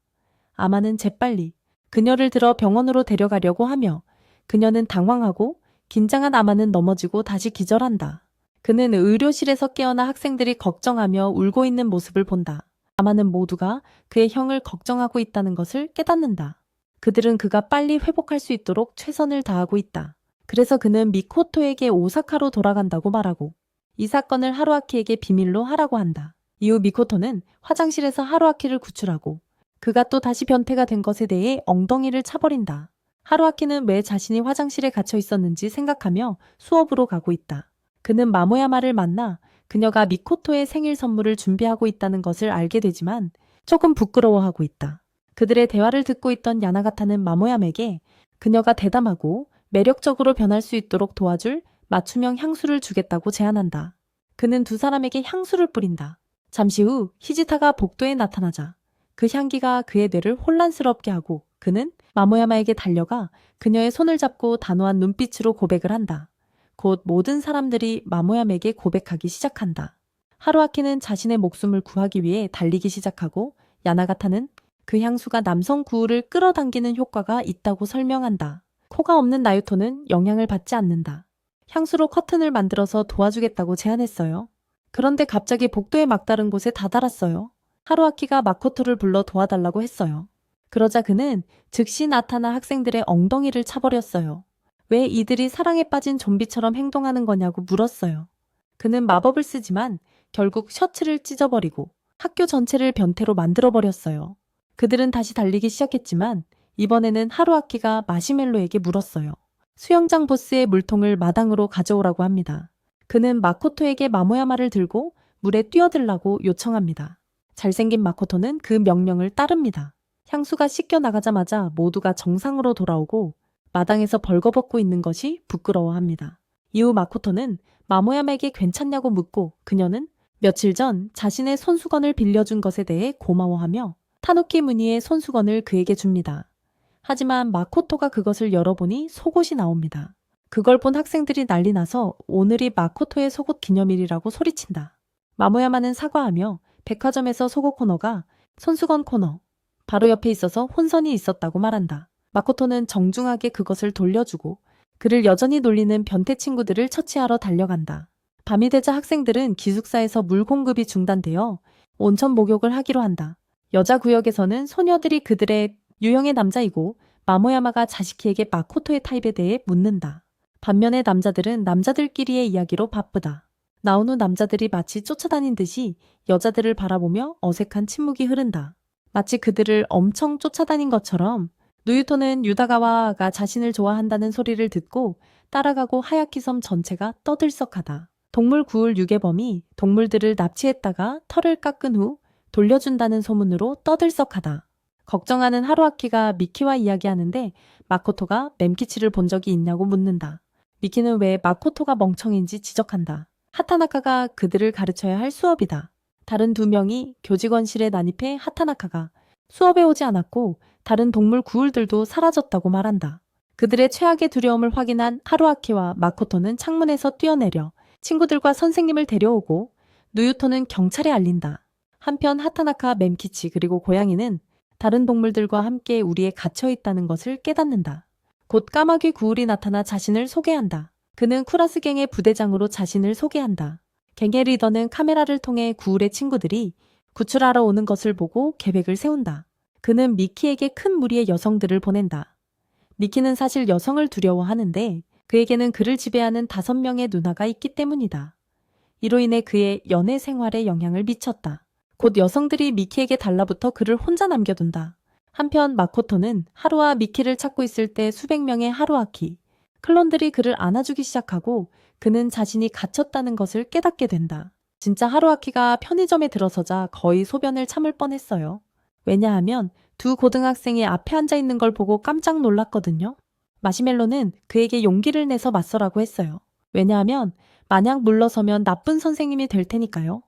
아마는 재빨리 그녀를 들어 병원으로 데려가려고 하며 그녀는 당황하고 긴장한 아마는 넘어지고 다시 기절한다. 그는 의료실에서 깨어나 학생들이 걱정하며 울고 있는 모습을 본다. 아마는 모두가 그의 형을 걱정하고 있다는 것을 깨닫는다. 그들은 그가 빨리 회복할 수 있도록 최선을 다하고 있다. 그래서 그는 미코토에게 오사카로 돌아간다고 말하고 이 사건을 하루아키에게 비밀로 하라고 한다. 이후 미코토는 화장실에서 하루아키를 구출하고 그가 또 다시 변태가 된 것에 대해 엉덩이를 차버린다. 하루아키는 왜 자신이 화장실에 갇혀 있었는지 생각하며 수업으로 가고 있다. 그는 마모야마를 만나 그녀가 미코토의 생일 선물을 준비하고 있다는 것을 알게 되지만 조금 부끄러워하고 있다. 그들의 대화를 듣고 있던 야나가타는 마모야마에게 그녀가 대담하고 매력적으로 변할 수 있도록 도와줄 맞춤형 향수를 주겠다고 제안한다. 그는 두 사람에게 향수를 뿌린다. 잠시 후 히지타가 복도에 나타나자 그 향기가 그의 뇌를 혼란스럽게 하고 그는 마모야마에게 달려가 그녀의 손을 잡고 단호한 눈빛으로 고백을 한다. 곧 모든 사람들이 마모야마에게 고백하기 시작한다. 하루아키는 자신의 목숨을 구하기 위해 달리기 시작하고 야나가타는 그 향수가 남성 구우를 끌어당기는 효과가 있다고 설명한다. 코가 없는 나유토는 영향을 받지 않는다. 향수로 커튼을 만들어서 도와주겠다고 제안했어요. 그런데 갑자기 복도의 막다른 곳에 다다랐어요. 하루아키가 마코토를 불러 도와달라고 했어요. 그러자 그는 즉시 나타나 학생들의 엉덩이를 차버렸어요. 왜 이들이 사랑에 빠진 좀비처럼 행동하는 거냐고 물었어요. 그는 마법을 쓰지만 결국 셔츠를 찢어버리고 학교 전체를 변태로 만들어버렸어요. 그들은 다시 달리기 시작했지만 이번에는 하루아키가 마시멜로에게 물었어요. 수영장 보스의 물통을 마당으로 가져오라고 합니다. 그는 마코토에게 마모야마를 들고 물에 뛰어들라고 요청합니다. 잘생긴 마코토는 그 명령을 따릅니다. 향수가 씻겨 나가자마자 모두가 정상으로 돌아오고 마당에서 벌거벗고 있는 것이 부끄러워합니다. 이후 마코토는 마모야마에게 괜찮냐고 묻고 그녀는 며칠 전 자신의 손수건을 빌려준 것에 대해 고마워하며 타누키 무늬의 손수건을 그에게 줍니다. 하지만 마코토가 그것을 열어보니 속옷이 나옵니다. 그걸 본 학생들이 난리 나서 오늘이 마코토의 속옷 기념일이라고 소리친다. 마모야마는 사과하며 백화점에서 속옷 코너가 손수건 코너 바로 옆에 있어서 혼선이 있었다고 말한다. 마코토는 정중하게 그것을 돌려주고 그를 여전히 놀리는 변태 친구들을 처치하러 달려간다. 밤이 되자 학생들은 기숙사에서 물 공급이 중단되어 온천 목욕을 하기로 한다. 여자 구역에서는 소녀들이 그들의 유형의 남자이고 마모야마가 자시키에게 마코토의 타입에 대해 묻는다. 반면에 남자들은 남자들끼리의 이야기로 바쁘다. 나온 후 남자들이 마치 쫓아다닌 듯이 여자들을 바라보며 어색한 침묵이 흐른다. 마치 그들을 엄청 쫓아다닌 것처럼 누유토는 유다가와가 자신을 좋아한다는 소리를 듣고 따라가고 하야키 섬 전체가 떠들썩하다. 동물 구울 유괴범이 동물들을 납치했다가 털을 깎은 후 돌려준다는 소문으로 떠들썩하다. 걱정하는 하루아키가 미키와 이야기하는데 마코토가 맴키치를 본 적이 있냐고 묻는다. 미키는 왜 마코토가 멍청인지 지적한다. 하타나카가 그들을 가르쳐야 할 수업이다. 다른 두 명이 교직원실에 난입해 하타나카가 수업에 오지 않았고 다른 동물 구울들도 사라졌다고 말한다. 그들의 최악의 두려움을 확인한 하루아키와 마코토는 창문에서 뛰어내려 친구들과 선생님을 데려오고 누유토는 경찰에 알린다. 한편 하타나카, 맴키치 그리고 고양이는 다른 동물들과 함께 우리에 갇혀 있다는 것을 깨닫는다. 곧 까마귀 구울이 나타나 자신을 소개한다. 그는 쿠라스 갱의 부대장으로 자신을 소개한다. 갱의 리더는 카메라를 통해 구울의 친구들이 구출하러 오는 것을 보고 계획을 세운다. 그는 미키에게 큰 무리의 여성들을 보낸다. 미키는 사실 여성을 두려워하는데 그에게는 그를 지배하는 5명의 누나가 있기 때문이다. 이로 인해 그의 연애 생활에 영향을 미쳤다. 곧 여성들이 미키에게 달라붙어 그를 혼자 남겨둔다. 한편 마코토는 하루와 미키를 찾고 있을 때 수백 명의 하루아키, 클론들이 그를 안아주기 시작하고 그는 자신이 갇혔다는 것을 깨닫게 된다. 진짜 하루아키가 편의점에 들어서자 거의 소변을 참을 뻔했어요. 왜냐하면 두 고등학생이 앞에 앉아 있는 걸 보고 깜짝 놀랐거든요. 마시멜로는 그에게 용기를 내서 맞서라고 했어요. 왜냐하면 만약 물러서면 나쁜 선생님이 될 테니까요.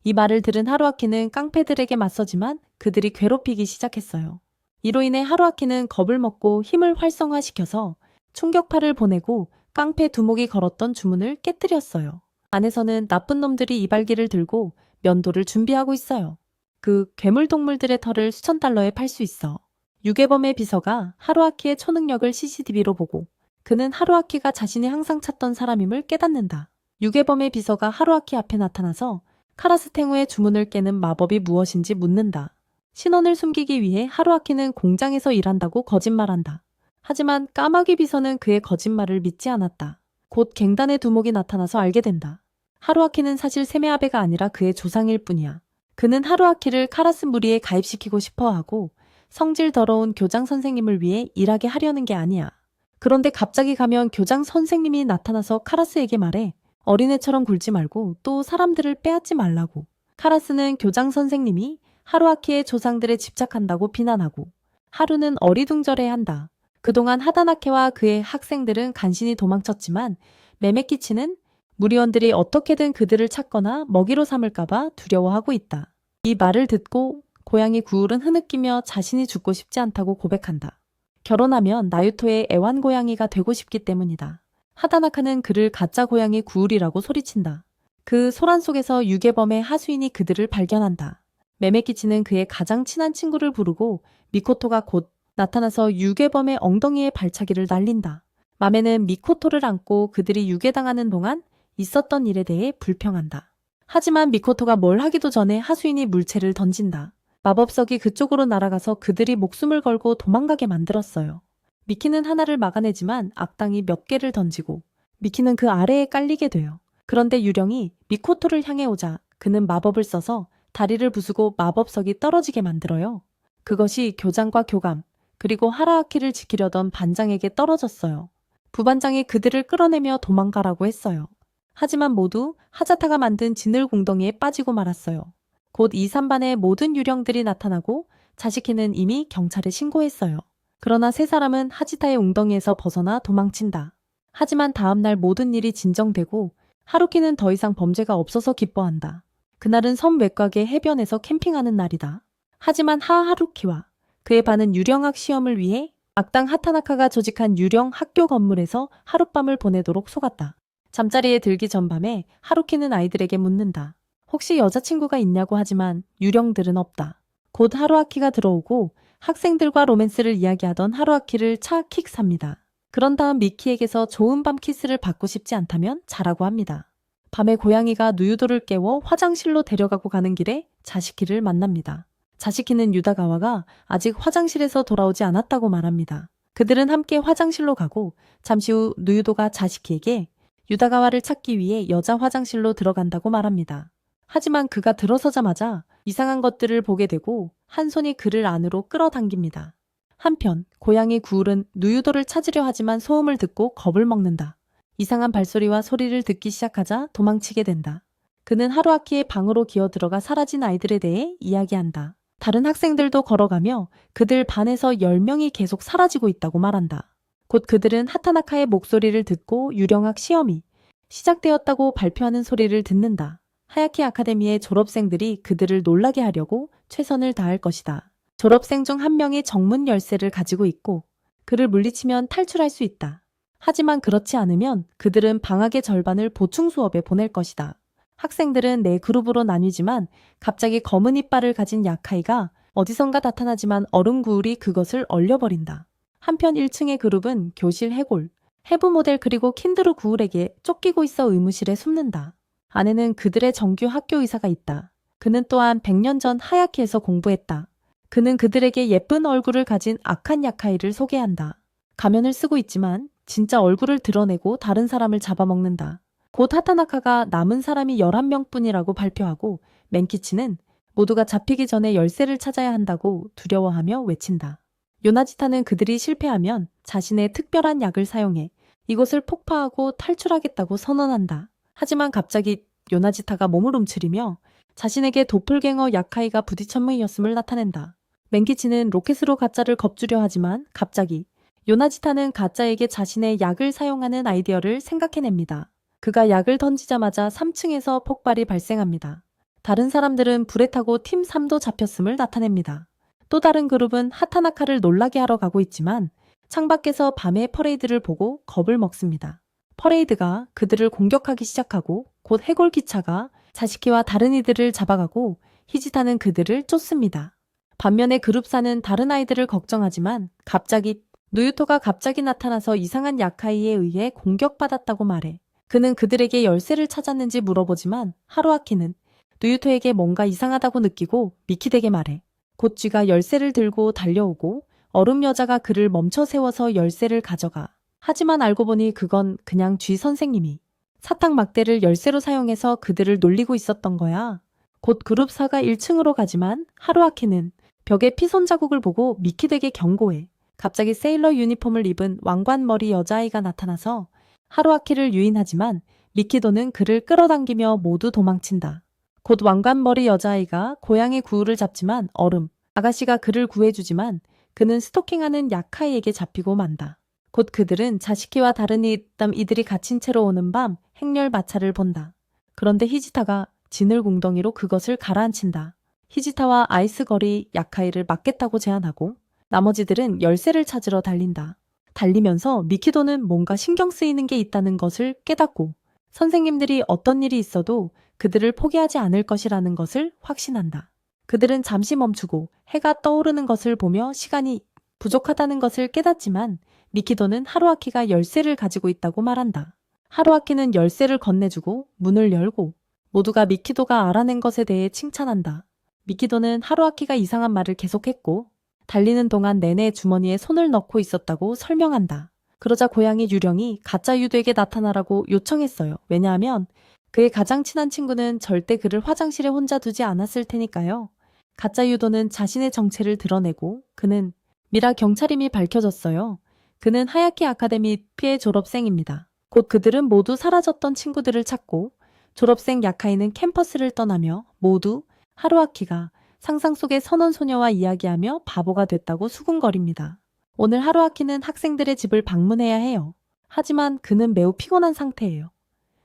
이 말을 들은 하루아키는 깡패들에게 맞서지만 그들이 괴롭히기 시작했어요. 이로 인해 하루아키는 겁을 먹고 힘을 활성화시켜서 충격파를 보내고 깡패 두목이 걸었던 주문을 깨뜨렸어요. 안에서는 나쁜 놈들이 이발기를 들고 면도를 준비하고 있어요. 그 괴물 동물들의 털을 수천 달러에 팔 수 있어. 유괴범의 비서가 하루아키의 초능력을 CCTV로 보고 그는 하루아키가 자신이 항상 찾던 사람임을 깨닫는다. 유괴범의 비서가 하루아키 앞에 나타나서 카라스탱우의 주문을 깨는 마법이 무엇인지 묻는다. 신원을 숨기기 위해 하루아키는 공장에서 일한다고 거짓말한다. 하지만 까마귀 비서는 그의 거짓말을 믿지 않았다. 곧 갱단의 두목이 나타나서 알게 된다. 하루아키는 사실 세메아베가 아니라 그의 조상일 뿐이야. 그는 하루아키를 카라스 무리에 가입시키고 싶어하고 성질 더러운 교장 선생님을 위해 일하게 하려는 게 아니야. 그런데 갑자기 가면 교장 선생님이 나타나서 카라스에게 말해 어린애처럼 굴지 말고 또 사람들을 빼앗지 말라고. 카라스는 교장 선생님이 하루아키의 조상들에 집착한다고 비난하고 하루는 어리둥절해한다. 그동안 하다나케와 그의 학생들은 간신히 도망쳤지만 메메키치는 무리원들이 어떻게든 그들을 찾거나 먹이로 삼을까봐 두려워하고 있다. 이 말을 듣고 고양이 구울은 흐느끼며 자신이 죽고 싶지 않다고 고백한다. 결혼하면 나유토의 애완고양이가 되고 싶기 때문이다. 하다나카는 그를 가짜 고양이 구울이라고 소리친다. 그 소란 속에서 유괴범의 하수인이 그들을 발견한다. 메메키치는 그의 가장 친한 친구를 부르고 미코토가 곧 나타나서 유괴범의 엉덩이에 발차기를 날린다. 마메는 미코토를 안고 그들이 유괴당하는 동안 있었던 일에 대해 불평한다. 하지만 미코토가 뭘 하기도 전에 하수인이 물체를 던진다. 마법석이 그쪽으로 날아가서 그들이 목숨을 걸고 도망가게 만들었어요. 미키는 하나를 막아내지만 악당이 몇 개를 던지고 미키는 그 아래에 깔리게 돼요. 그런데 유령이 미코토를 향해 오자 그는 마법을 써서 다리를 부수고 마법석이 떨어지게 만들어요. 그것이 교장과 교감 그리고 하라아키를 지키려던 반장에게 떨어졌어요. 부반장이 그들을 끌어내며 도망가라고 했어요. 하지만 모두 하자타가 만든 진을 공덩이에 빠지고 말았어요. 곧 2, 3반의 모든 유령들이 나타나고 자시키는 이미 경찰에 신고했어요. 그러나 세 사람은 하지타의 웅덩이에서 벗어나 도망친다. 하지만 다음날 모든 일이 진정되고 하루키는 더 이상 범죄가 없어서 기뻐한다. 그날은 섬 외곽의 해변에서 캠핑하는 날이다. 하지만 하루키와 그의 반은 유령학 시험을 위해 악당 하타나카가 조직한 유령 학교 건물에서 하룻밤을 보내도록 속았다. 잠자리에 들기 전 밤에 하루키는 아이들에게 묻는다. 혹시 여자친구가 있냐고 하지만 유령들은 없다. 곧 하루아키가 들어오고 학생들과 로맨스를 이야기하던 하루아키를 차킥 삽니다. 그런 다음 미키에게서 좋은 밤 키스를 받고 싶지 않다면 자라고 합니다. 밤에 고양이가 누유도를 깨워 화장실로 데려가고 가는 길에 자시키를 만납니다. 자시키는 유다가와가 아직 화장실에서 돌아오지 않았다고 말합니다. 그들은 함께 화장실로 가고 잠시 후 누유도가 자시키에게 유다가와를 찾기 위해 여자 화장실로 들어간다고 말합니다. 하지만 그가 들어서자마자 이상한 것들을 보게 되고 한 손이 그를 안으로 끌어당깁니다. 한편 고양이 구울은 누유도를 찾으려 하지만 소음을 듣고 겁을 먹는다. 이상한 발소리와 소리를 듣기 시작하자 도망치게 된다. 그는 하루아키의 방으로 기어들어가 사라진 아이들에 대해 이야기한다. 다른 학생들도 걸어가며 그들 반에서 10명이 계속 사라지고 있다고 말한다. 곧 그들은 하타나카의 목소리를 듣고 유령학 시험이 시작되었다고 발표하는 소리를 듣는다. 하야키 아카데미의 졸업생들이 그들을 놀라게 하려고 최선을 다할 것이다. 졸업생 중 한 명이 정문 열쇠를 가지고 있고 그를 물리치면 탈출할 수 있다. 하지만 그렇지 않으면 그들은 방학의 절반을 보충 수업에 보낼 것이다. 학생들은 네 그룹으로 나뉘지만 갑자기 검은 이빨을 가진 야카이가 어디선가 나타나지만 얼음 구울이 그것을 얼려버린다. 한편 1층의 그룹은 교실 해골, 해부 모델 그리고 킨드루 구울에게 쫓기고 있어 의무실에 숨는다. 안에는 그들의 정규 학교 의사가 있다. 그는 또한 100년 전 하야키에서 공부했다. 그는 그들에게 예쁜 얼굴을 가진 악한 야카이를 소개한다. 가면을 쓰고 있지만 진짜 얼굴을 드러내고 다른 사람을 잡아먹는다. 곧 하타나카가 남은 사람이 11명뿐이라고 발표하고 멘키치는 모두가 잡히기 전에 열쇠를 찾아야 한다고 두려워하며 외친다. 요나지타는 그들이 실패하면 자신의 특별한 약을 사용해 이곳을 폭파하고 탈출하겠다고 선언한다. 하지만 갑자기 요나지타가 몸을 움츠리며 자신에게 도플갱어 야카이가 부딪혔음이었음을 나타낸다. 멘키치는 로켓으로 가짜를 겁주려 하지만 갑자기 요나지타는 가짜에게 자신의 약을 사용하는 아이디어를 생각해냅니다. 그가 약을 던지자마자 3층에서 폭발이 발생합니다. 다른 사람들은 불에 타고 팀 3도 잡혔음을 나타냅니다. 또 다른 그룹은 하타나카를 놀라게 하러 가고 있지만 창밖에서 밤의 퍼레이드를 보고 겁을 먹습니다. 퍼레이드가 그들을 공격하기 시작하고 곧 해골 기차가 자시키와 다른 이들을 잡아가고 히지타는 그들을 쫓습니다. 반면에 그룹사는 다른 아이들을 걱정하지만 갑자기 누유토가 갑자기 나타나서 이상한 야카이에 의해 공격받았다고 말해 그는 그들에게 열쇠를 찾았는지 물어보지만 하루아키는 누유토에게 뭔가 이상하다고 느끼고 미키에게 말해 곧 쥐가 열쇠를 들고 달려오고 얼음 여자가 그를 멈춰 세워서 열쇠를 가져가. 하지만 알고 보니 그건 그냥 쥐 선생님이 사탕 막대를 열쇠로 사용해서 그들을 놀리고 있었던 거야. 곧 그룹사가 1층으로 가지만 하루아키는 벽에 피손 자국을 보고 미키에게 경고해. 갑자기 세일러 유니폼을 입은 왕관머리 여자아이가 나타나서 하루아키를 유인하지만 미키도는 그를 끌어당기며 모두 도망친다. 곧 왕관머리 여자아이가 고양이 구울을 잡지만 얼음 아가씨가 그를 구해주지만 그는 스토킹하는 야카이에게 잡히고 만다. 곧 그들은 자시키와 다른 이들이 갇힌 채로 오는 밤 행렬 마차를 본다. 그런데 히지타가 지늘궁덩이로 그것을 가라앉힌다. 히지타와 아이스걸이 야카이를 막겠다고 제안하고 나머지들은 열쇠를 찾으러 달린다. 달리면서 미키도는 뭔가 신경 쓰이는 게 있다는 것을 깨닫고 선생님들이 어떤 일이 있어도 그들을 포기하지 않을 것이라는 것을 확신한다. 그들은 잠시 멈추고 해가 떠오르는 것을 보며 시간이 부족하다는 것을 깨닫지만 미키도는 하루아키가 열쇠를 가지고 있다고 말한다. 하루아키는 열쇠를 건네주고 문을 열고 모두가 미키도가 알아낸 것에 대해 칭찬한다. 미키도는 하루아키가 이상한 말을 계속했고 달리는 동안 내내 주머니에 손을 넣고 있었다고 설명한다. 그러자 고양이 유령이 가짜 유도에게 나타나라고 요청했어요. 왜냐하면 그의 가장 친한 친구는 절대 그를 화장실에 혼자 두지 않았을 테니까요. 가짜 유도는 자신의 정체를 드러내고 그는 미라 경찰임이 밝혀졌어요. 그는 하야키 아카데미 피해 졸업생입니다. 곧 그들은 모두 사라졌던 친구들을 찾고 졸업생 야카이는 캠퍼스를 떠나며 모두 하루아키가 상상 속의 선원소녀와 이야기하며 바보가 됐다고 수군거립니다. 오늘 하루아키는 학생들의 집을 방문해야 해요. 하지만 그는 매우 피곤한 상태예요.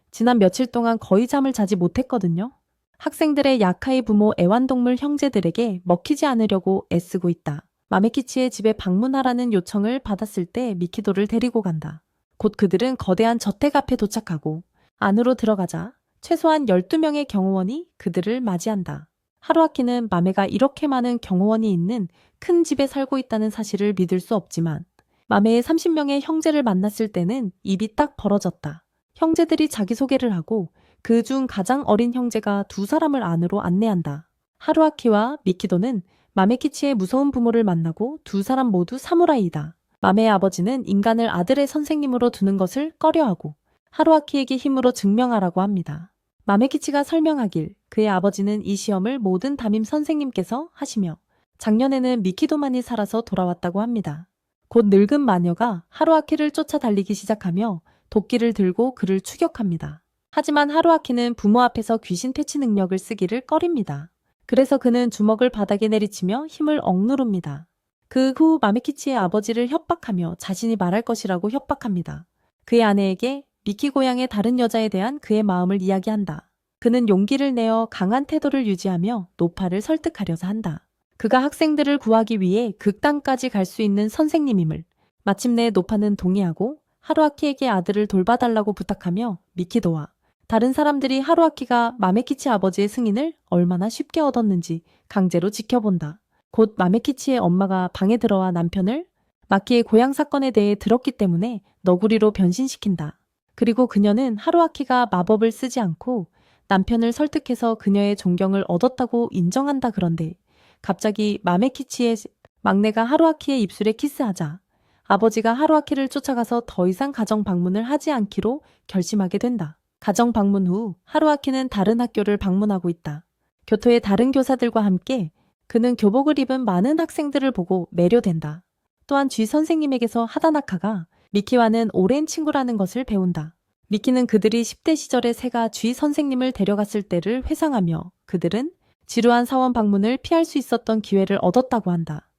지난 며칠 동안 거의 잠을 자지 못했거든요. 학생들의 야카이 부모 애완동물 형제들에게 먹히지 않으려고 애쓰고 있다. 마메키치의 집에 방문하라는 요청을 받았을 때 미키도를 데리고 간다. 곧 그들은 거대한 저택 앞에 도착하고 안으로 들어가자 최소한 12명의 경호원이 그들을 맞이한다. 하루아키는 마메가 이렇게 많은 경호원이 있는 큰 집에 살고 있다는 사실을 믿을 수 없지만 마메의 30명의 형제를 만났을 때는 입이 딱 벌어졌다. 형제들이 자기소개를 하고 그중 가장 어린 형제가 두 사람을 안으로 안내한다. 하루아키와 미키도는 마메키치의 무서운 부모를 만나고 두 사람 모두 사무라이이다. 마메의 아버지는 인간을 아들의 선생님으로 두는 것을 꺼려하고 하루아키에게 힘으로 증명하라고 합니다. 마메키치가 설명하길 그의 아버지는 이 시험을 모든 담임 선생님께서 하시며 작년에는 미키도만이 살아서 돌아왔다고 합니다. 곧 늙은 마녀가 하루아키를 쫓아 달리기 시작하며 도끼를 들고 그를 추격합니다. 하지만 하루아키는 부모 앞에서 귀신 퇴치 능력을 쓰기를 꺼립니다. 그래서 그는 주먹을 바닥에 내리치며 힘을 억누릅니다. 그 후 마메키치의 아버지를 협박하며 자신이 말할 것이라고 협박합니다. 그의 아내에게 미키 고향의 다른 여자에 대한 그의 마음을 이야기한다. 그는 용기를 내어 강한 태도를 유지하며 노파를 설득하려서 한다. 그가 학생들을 구하기 위해 극단까지 갈 수 있는 선생님임을. 마침내 노파는 동의하고 하루아키에게 아들을 돌봐달라고 부탁하며 미키도와 다른 사람들이 하루아키가 마메키치 아버지의 승인을 얼마나 쉽게 얻었는지 강제로 지켜본다. 곧 마메키치의 엄마가 방에 들어와 남편을 마키의 고향 사건에 대해 들었기 때문에 너구리로 변신시킨다. 그리고 그녀는 하루아키가 마법을 쓰지 않고 남편을 설득해서 그녀의 존경을 얻었다고 인정한다. 그런데 갑자기 마메키치의 막내가 하루아키의 입술에 키스하자 아버지가 하루아키를 쫓아가서 더 이상 가정 방문을 하지 않기로 결심하게 된다. 가정 방문 후 하루아키는 다른 학교를 방문하고 있다. 교토의 다른 교사들과 함께 그는 교복을 입은 많은 학생들을 보고 매료된다. 또한 쥐 선생님에게서 하다나카가 미키와는 오랜 친구라는 것을 배운다. 미키는 그들이 10대 시절에 새가 쥐 선생님을 데려갔을 때를 회상하며 그들은 지루한 사원 방문을 피할 수 있었던 기회를 얻었다고 한다.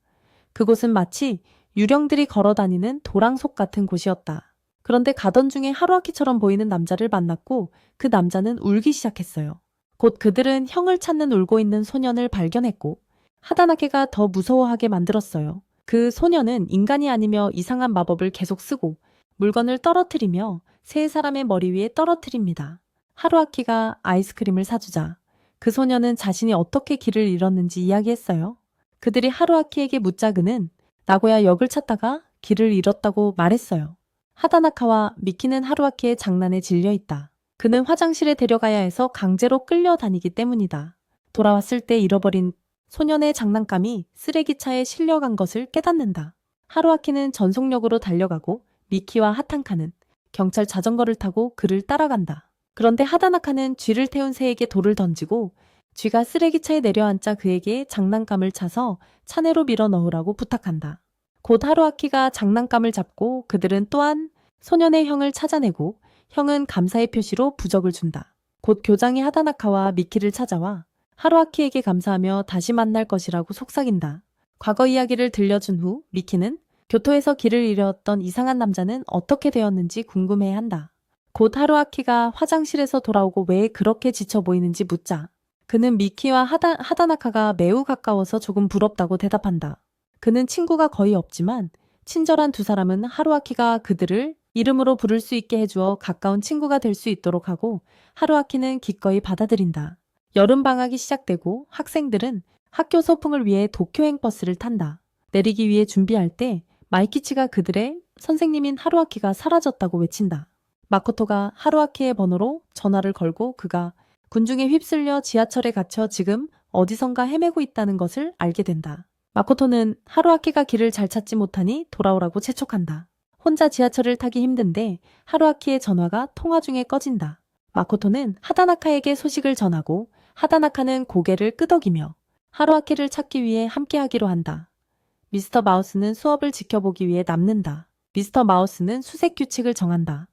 그곳은 마치 유령들이 걸어다니는 도랑속 같은 곳이었다. 그런데 가던 중에 하루아키처럼 보이는 남자를 만났고 그 남자는 울기 시작했어요. 곧 그들은 형을 찾는 울고 있는 소년을 발견했고 하다나케가 더 무서워하게 만들었어요. 그 소년은 인간이 아니며 이상한 마법을 계속 쓰고 물건을 떨어뜨리며 세 사람의 머리 위에 떨어뜨립니다. 하루아키가 아이스크림을 사주자 그 소년은 자신이 어떻게 길을 잃었는지 이야기했어요. 그들이 하루아키에게 묻자 그는 나고야 역을 찾다가 길을 잃었다고 말했어요. 하다나카와 미키는 하루아키의 장난에 질려있다. 그는 화장실에 데려가야 해서 강제로 끌려다니기 때문이다. 돌아왔을 때 잃어버린 소년의 장난감이 쓰레기차에 실려간 것을 깨닫는다. 하루아키는 전속력으로 달려가고 미키와 하탄카는 경찰 자전거를 타고 그를 따라간다. 그런데 하다나카는 쥐를 태운 새에게 돌을 던지고 쥐가 쓰레기차에 내려앉자 그에게 장난감을 차서 차내로 밀어 넣으라고 부탁한다. 곧 하루아키가 장난감을 잡고 그들은 또한 소년의 형을 찾아내고 형은 감사의 표시로 부적을 준다. 곧 교장이 하다나카와 미키를 찾아와 하루아키에게 감사하며 다시 만날 것이라고 속삭인다. 과거 이야기를 들려준 후 미키는 교토에서 길을 잃었던 이상한 남자는 어떻게 되었는지 궁금해한다. 곧 하루아키가 화장실에서 돌아오고 왜 그렇게 지쳐 보이는지 묻자 그는 미키와 하다나카가 매우 가까워서 조금 부럽다고 대답한다. 그는 친구가 거의 없지만 친절한 두 사람은 하루아키가 그들을 이름으로 부를 수 있게 해주어 가까운 친구가 될 수 있도록 하고 하루아키는 기꺼이 받아들인다. 여름방학이 시작되고 학생들은 학교 소풍을 위해 도쿄행 버스를 탄다. 내리기 위해 준비할 때 마이키치가 그들의 선생님인 하루아키가 사라졌다고 외친다. 마코토가 하루아키의 번호로 전화를 걸고 그가 군중에 휩쓸려 지하철에 갇혀 지금 어디선가 헤매고 있다는 것을 알게 된다. 마코토는 하루아키가 길을 잘 찾지 못하니 돌아오라고 재촉한다. 혼자 지하철을 타기 힘든데 하루아키의 전화가 통화 중에 꺼진다. 마코토는 하다나카에게 소식을 전하고 하다나카는 고개를 끄덕이며 하루아키를 찾기 위해 함께하기로 한다. 미스터 마우스는 수업을 지켜보기 위해 남는다. 미스터 마우스는 수색 규칙을 정한다.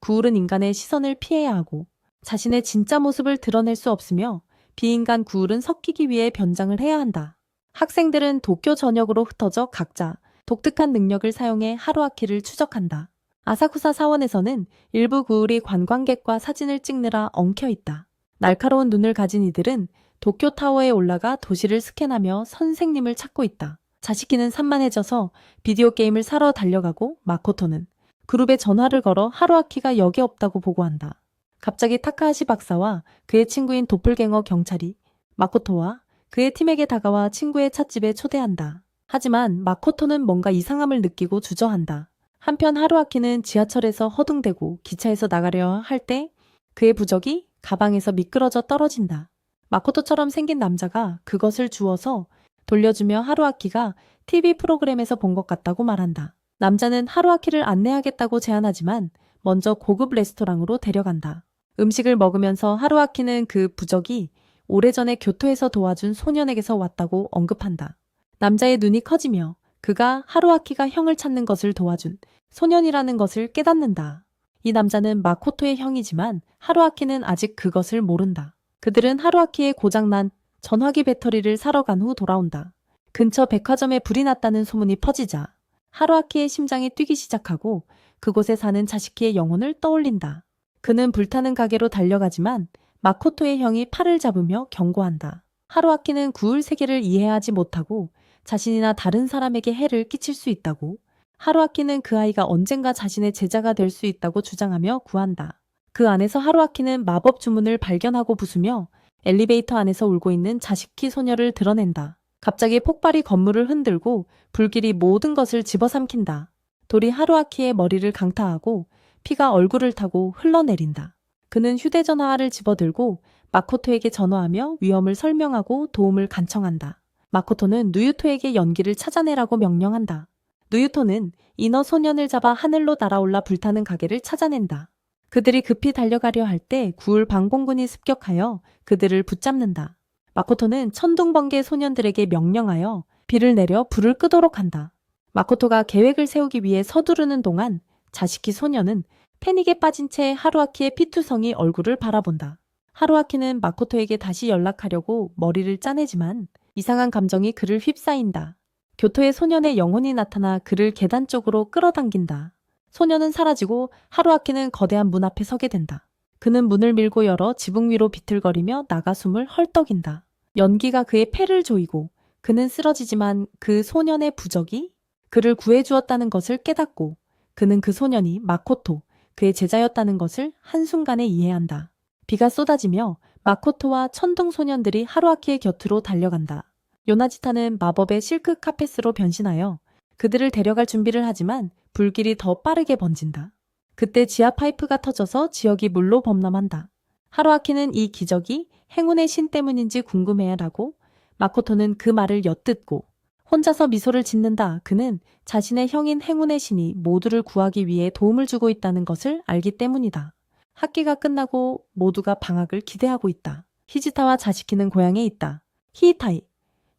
구울은 인간의 시선을 피해야 하고 자신의 진짜 모습을 드러낼 수 없으며 비인간 구울은 섞이기 위해 변장을 해야 한다. 학생들은 도쿄 전역으로 흩어져 각자 독특한 능력을 사용해 하루아키를 추적한다. 아사쿠사 사원에서는 일부 구울이 관광객과 사진을 찍느라 엉켜있다. 날카로운 눈을 가진 이들은 도쿄타워에 올라가 도시를 스캔하며 선생님을 찾고 있다. 자시키는 산만해져서 비디오 게임을 사러 달려가고 마코토는 그룹에 전화를 걸어 하루아키가 역에 없다고 보고한다. 갑자기 타카하시 박사와 그의 친구인 도플갱어 경찰이 마코토와 그의 팀에게 다가와 친구의 찻집에 초대한다. 하지만 마코토는 뭔가 이상함을 느끼고 주저한다. 한편 하루아키는 지하철에서 허둥대고 기차에서 나가려 할 때 그의 부적이 가방에서 미끄러져 떨어진다. 마코토처럼 생긴 남자가 그것을 주워서 돌려주며 하루아키가 TV 프로그램에서 본 것 같다고 말한다. 남자는 하루아키를 안내하겠다고 제안하지만 먼저 고급 레스토랑으로 데려간다. 음식을 먹으면서 하루아키는 그 부적이 오래전에 교토에서 도와준 소년에게서 왔다고 언급한다. 남자의 눈이 커지며 그가 하루아키가 형을 찾는 것을 도와준 소년이라는 것을 깨닫는다. 이 남자는 마코토의 형이지만 하루아키는 아직 그것을 모른다. 그들은 하루아키의 고장난 전화기 배터리를 사러 간 후 돌아온다. 근처 백화점에 불이 났다는 소문이 퍼지자 하루아키의 심장이 뛰기 시작하고 그곳에 사는 자식키의 영혼을 떠올린다. 그는 불타는 가게로 달려가지만 마코토의 형이 팔을 잡으며 경고한다. 하루아키는 구울 세계를 이해하지 못하고 자신이나 다른 사람에게 해를 끼칠 수 있다고, 하루아키는 그 아이가 언젠가 자신의 제자가 될 수 있다고 주장하며 구한다. 그 안에서 하루아키는 마법 주문을 발견하고 부수며 엘리베이터 안에서 울고 있는 자식키 소녀를 드러낸다. 갑자기 폭발이 건물을 흔들고 불길이 모든 것을 집어삼킨다. 돌이 하루아키의 머리를 강타하고 피가 얼굴을 타고 흘러내린다. 그는 휴대전화를 집어들고 마코토에게 전화하며 위험을 설명하고 도움을 간청한다. 마코토는 누유토에게 연기를 찾아내라고 명령한다. 누유토는 인어 소년을 잡아 하늘로 날아올라 불타는 가게를 찾아낸다. 그들이 급히 달려가려 할 때 구울 방공군이 습격하여 그들을 붙잡는다. 마코토는 천둥번개 소년들에게 명령하여 비를 내려 불을 끄도록 한다. 마코토가 계획을 세우기 위해 서두르는 동안 자식키 소년은 패닉에 빠진 채 하루아키의 피투성이 얼굴을 바라본다. 하루아키는 마코토에게 다시 연락하려고 머리를 짜내지만 이상한 감정이 그를 휩싸인다. 교토의 소년의 영혼이 나타나 그를 계단 쪽으로 끌어당긴다. 소년은 사라지고 하루아키는 거대한 문 앞에 서게 된다. 그는 문을 밀고 열어 지붕 위로 비틀거리며 나가 숨을 헐떡인다. 연기가 그의 폐를 조이고 그는 쓰러지지만 그 소년의 부적이 그를 구해주었다는 것을 깨닫고 그는 그 소년이 마코토, 그의 제자였다는 것을 한순간에 이해한다. 비가 쏟아지며 마코토와 천둥 소년들이 하루아키의 곁으로 달려간다. 요나지타는 마법의 실크 카펫으로 변신하여 그들을 데려갈 준비를 하지만 불길이 더 빠르게 번진다. 그때 지하 파이프가 터져서 지역이 물로 범람한다. 하루아키는 이 기적이 행운의 신 때문인지 궁금해라고, 마코토는 그 말을 엿듣고 혼자서 미소를 짓는다. 그는 자신의 형인 행운의 신이 모두를 구하기 위해 도움을 주고 있다는 것을 알기 때문이다. 학기가 끝나고 모두가 방학을 기대하고 있다. 히지타와 자시키는 고향에 있다. 히이타이,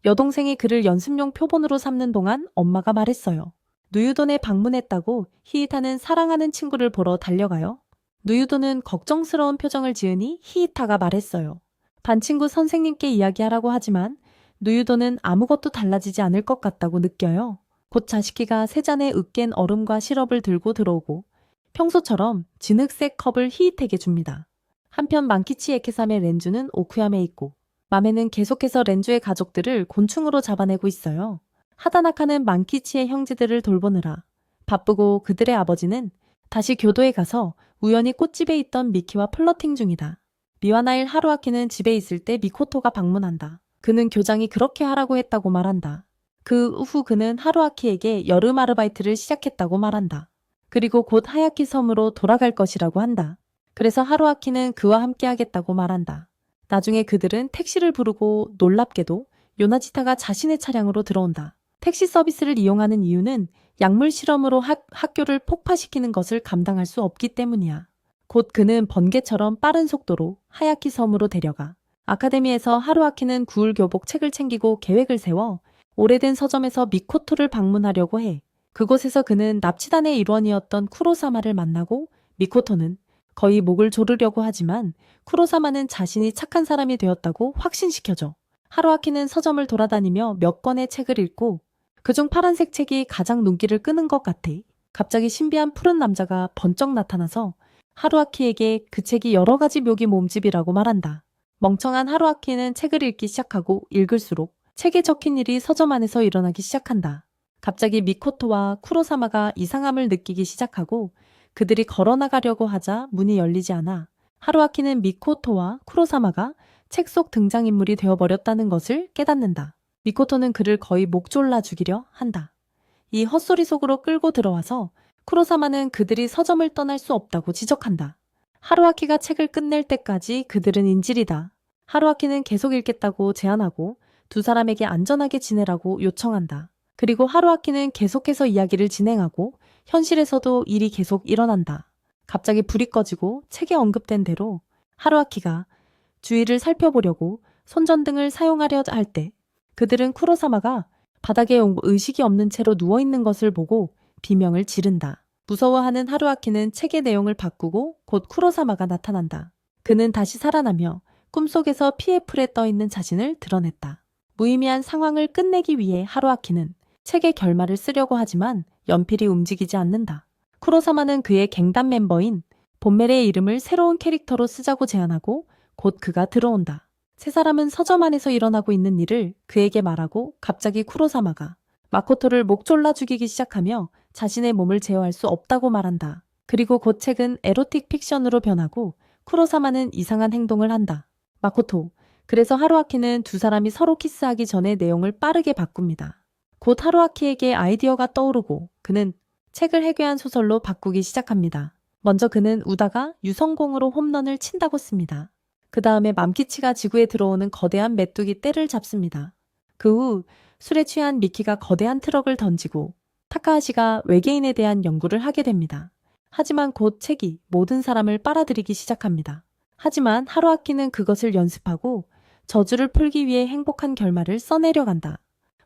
여동생이 그를 연습용 표본으로 삼는 동안 엄마가 말했어요. 누유돈에 방문했다고 히이타는 사랑하는 친구를 보러 달려가요. 누유돈은 걱정스러운 표정을 지으니 히이타가 말했어요. 반친구 선생님께 이야기하라고 하지만 누유돈은 아무것도 달라지지 않을 것 같다고 느껴요. 곧 자식키가 세 잔의 으깬 얼음과 시럽을 들고 들어오고 평소처럼 진흙색 컵을 히이테게 줍니다. 한편 만키치 에케삼의 렌주는 오쿠얌에 있고 맘에는 계속해서 렌주의 가족들을 곤충으로 잡아내고 있어요. 하다나카는 만키치의 형제들을 돌보느라 바쁘고 그들의 아버지는 다시 교도에 가서 우연히 꽃집에 있던 미키와 플러팅 중이다. 미와나일 하루아키는 집에 있을 때 미코토가 방문한다. 그는 교장이 그렇게 하라고 했다고 말한다. 그 후 그는 하루아키에게 여름 아르바이트를 시작했다고 말한다. 그리고 곧 하야키 섬으로 돌아갈 것이라고 한다. 그래서 하루아키는 그와 함께 하겠다고 말한다. 나중에 그들은 택시를 부르고 놀랍게도 요나지타가 자신의 차량으로 들어온다. 택시 서비스를 이용하는 이유는 약물 실험으로 학교를 폭파시키는 것을 감당할 수 없기 때문이야. 곧 그는 번개처럼 빠른 속도로 하야키 섬으로 데려가. 아카데미에서 하루아키는 구울 교복 책을 챙기고 계획을 세워 오래된 서점에서 미코토를 방문하려고 해. 그곳에서 그는 납치단의 일원이었던 쿠로사마를 만나고 미코토는 거의 목을 조르려고 하지만 쿠로사마는 자신이 착한 사람이 되었다고 확신시켜줘. 하루아키는 서점을 돌아다니며 몇 권의 책을 읽고 그중 파란색 책이 가장 눈길을 끄는 것 같아. 갑자기 신비한 푸른 남자가 번쩍 나타나서 하루아키에게 그 책이 여러 가지 묘기 몸집이라고 말한다. 멍청한 하루아키는 책을 읽기 시작하고 읽을수록 책에 적힌 일이 서점 안에서 일어나기 시작한다. 갑자기 미코토와 쿠로사마가 이상함을 느끼기 시작하고 그들이 걸어나가려고 하자 문이 열리지 않아 하루아키는 미코토와 쿠로사마가 책 속 등장인물이 되어버렸다는 것을 깨닫는다. 미코토는 그를 거의 목 졸라 죽이려 한다. 이 헛소리 속으로 끌고 들어와서 쿠로사마는 그들이 서점을 떠날 수 없다고 지적한다. 하루아키가 책을 끝낼 때까지 그들은 인질이다. 하루아키는 계속 읽겠다고 제안하고 두 사람에게 안전하게 지내라고 요청한다. 그리고 하루아키는 계속해서 이야기를 진행하고 현실에서도 일이 계속 일어난다. 갑자기 불이 꺼지고 책에 언급된 대로 하루아키가 주위를 살펴보려고 손전등을 사용하려 할 때 그들은 쿠로사마가 바닥에 의식이 없는 채로 누워있는 것을 보고 비명을 지른다. 무서워하는 하루아키는 책의 내용을 바꾸고 곧 쿠로사마가 나타난다. 그는 다시 살아나며 꿈속에서 피에 풀에 떠있는 자신을 드러냈다. 무의미한 상황을 끝내기 위해 하루아키는 책의 결말을 쓰려고 하지만 연필이 움직이지 않는다. 쿠로사마는 그의 갱단 멤버인 본멜의 이름을 새로운 캐릭터로 쓰자고 제안하고 곧 그가 들어온다. 세 사람은 서점 안에서 일어나고 있는 일을 그에게 말하고 갑자기 쿠로사마가 마코토를 목 졸라 죽이기 시작하며 자신의 몸을 제어할 수 없다고 말한다. 그리고 곧 책은 에로틱 픽션으로 변하고 쿠로사마는 이상한 행동을 한다. 마코토, 그래서 하루아키는 두 사람이 서로 키스하기 전에 내용을 빠르게 바꿉니다. 곧 하루아키에게 아이디어가 떠오르고 그는 책을 해괴한 소설로 바꾸기 시작합니다. 먼저 그는 우다가 유성공으로 홈런을 친다고 씁니다. 그 다음에 맘키치가 지구에 들어오는 거대한 메뚜기 떼를 잡습니다. 그 후 술에 취한 미키가 거대한 트럭을 던지고 타카하시가 외계인에 대한 연구를 하게 됩니다. 하지만 곧 책이 모든 사람을 빨아들이기 시작합니다. 하지만 하루아키는 그것을 연습하고 저주를 풀기 위해 행복한 결말을 써내려간다.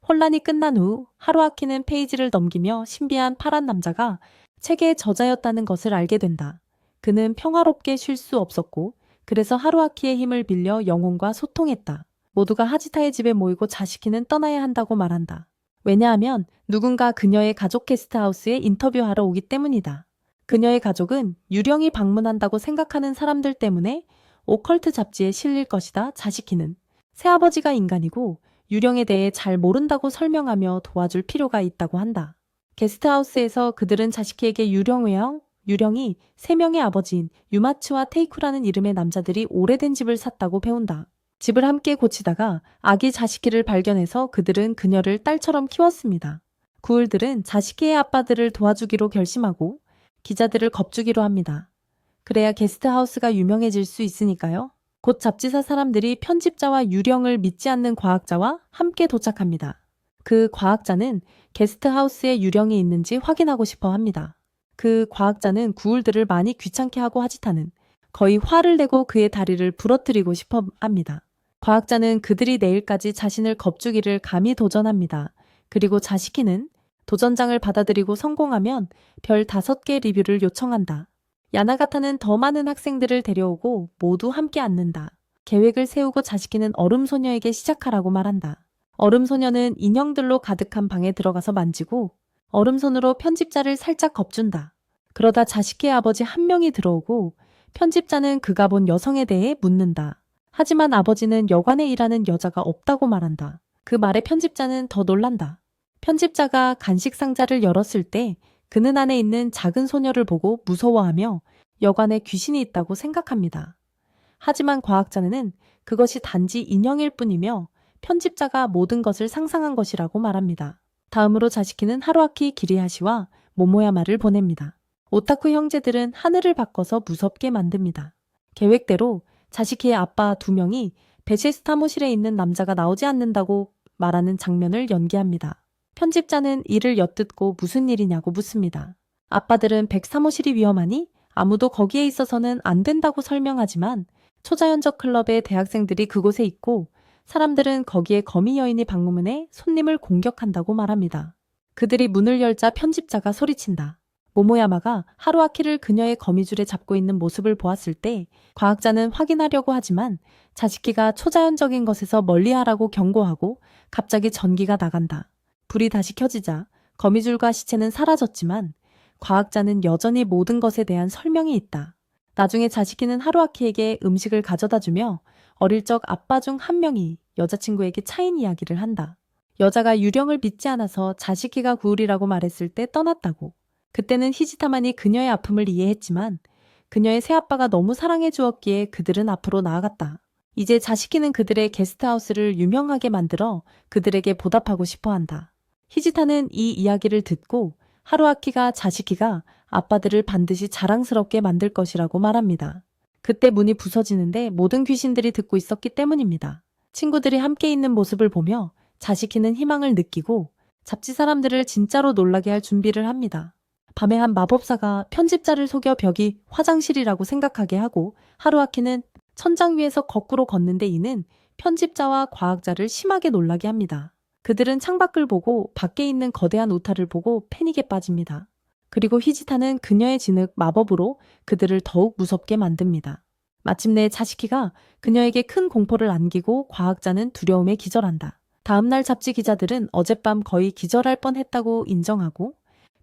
혼란이 끝난 후 하루아키는 페이지를 넘기며 신비한 파란 남자가 책의 저자였다는 것을 알게 된다. 그는 평화롭게 쉴 수 없었고 그래서 하루아키의 힘을 빌려 영혼과 소통했다. 모두가 하지타의 집에 모이고 자시키는 떠나야 한다고 말한다. 왜냐하면 누군가 그녀의 가족 게스트하우스에 인터뷰하러 오기 때문이다. 그녀의 가족은 유령이 방문한다고 생각하는 사람들 때문에 오컬트 잡지에 실릴 것이다. 자시키는 새아버지가 인간이고 유령에 대해 잘 모른다고 설명하며 도와줄 필요가 있다고 한다. 게스트하우스에서 그들은 자시키에게 유령이 세 명의 아버지인 유마츠와 테이쿠라는 이름의 남자들이 오래된 집을 샀다고 배운다. 집을 함께 고치다가 아기 자시키를 발견해서 그들은 그녀를 딸처럼 키웠습니다. 구울들은 자시키의 아빠들을 도와주기로 결심하고 기자들을 겁주기로 합니다. 그래야 게스트하우스가 유명해질 수 있으니까요. 곧 잡지사 사람들이 편집자와 유령을 믿지 않는 과학자와 함께 도착합니다. 그 과학자는 게스트하우스에 유령이 있는지 확인하고 싶어 합니다. 그 과학자는 구울들을 많이 귀찮게 하고 하지타는 거의 화를 내고 그의 다리를 부러뜨리고 싶어 합니다. 과학자는 그들이 내일까지 자신을 겁주기를 감히 도전합니다. 그리고 자시키는 도전장을 받아들이고 성공하면 별 5개 리뷰를 요청한다. 야나가타는 더 많은 학생들을 데려오고 모두 함께 앉는다. 계획을 세우고 자시키는 얼음소녀에게 시작하라고 말한다. 얼음소녀는 인형들로 가득한 방에 들어가서 만지고 얼음손으로 편집자를 살짝 겁준다. 그러다 자시키의 아버지 한 명이 들어오고 편집자는 그가 본 여성에 대해 묻는다. 하지만 아버지는 여관에 일하는 여자가 없다고 말한다. 그 말에 편집자는 더 놀란다. 편집자가 간식 상자를 열었을 때 그는 안에 있는 작은 소녀를 보고 무서워하며 여관에 귀신이 있다고 생각합니다. 하지만 과학자는 그것이 단지 인형일 뿐이며 편집자가 모든 것을 상상한 것이라고 말합니다. 다음으로 자시키는 하루아키 기리하시와 모모야마를 보냅니다. 오타쿠 형제들은 하늘을 바꿔서 무섭게 만듭니다. 계획대로 자시키의 아빠 2명이 베시스 사무실에 있는 남자가 나오지 않는다고 말하는 장면을 연기합니다. 편집자는 이를 엿듣고 무슨 일이냐고 묻습니다. 아빠들은 103호실이 위험하니 아무도 거기에 있어서는 안 된다고 설명하지만 초자연적 클럽의 대학생들이 그곳에 있고 사람들은 거기에 거미 여인이 방문해 손님을 공격한다고 말합니다. 그들이 문을 열자 편집자가 소리친다. 모모야마가 하루아키를 그녀의 거미줄에 잡고 있는 모습을 보았을 때 과학자는 확인하려고 하지만 자시키가 초자연적인 것에서 멀리하라고 경고하고 갑자기 전기가 나간다. 불이 다시 켜지자 거미줄과 시체는 사라졌지만 과학자는 여전히 모든 것에 대한 설명이 있다. 나중에 자시키는 하루아키에게 음식을 가져다 주며 어릴 적 아빠 중 한 명이 여자친구에게 차인 이야기를 한다. 여자가 유령을 믿지 않아서 자시키가 구울이라고 말했을 때 떠났다고. 그때는 히지타만이 그녀의 아픔을 이해했지만 그녀의 새아빠가 너무 사랑해 주었기에 그들은 앞으로 나아갔다. 이제 자시키는 그들의 게스트하우스를 유명하게 만들어 그들에게 보답하고 싶어 한다. 히지타는 이 이야기를 듣고 하루아키가 자시키가 아빠들을 반드시 자랑스럽게 만들 것이라고 말합니다. 그때 문이 부서지는데 모든 귀신들이 듣고 있었기 때문입니다. 친구들이 함께 있는 모습을 보며 자시키는 희망을 느끼고 잡지 사람들을 진짜로 놀라게 할 준비를 합니다. 밤에 한 마법사가 편집자를 속여 벽이 화장실이라고 생각하게 하고 하루아키는 천장 위에서 거꾸로 걷는데 이는 편집자와 과학자를 심하게 놀라게 합니다. 그들은 창밖을 보고 밖에 있는 거대한 우타를 보고 패닉에 빠집니다. 그리고 히지타는 그녀의 진흙 마법으로 그들을 더욱 무섭게 만듭니다. 마침내 자시키가 그녀에게 큰 공포를 안기고 과학자는 두려움에 기절한다. 다음날 잡지 기자들은 어젯밤 거의 기절할 뻔했다고 인정하고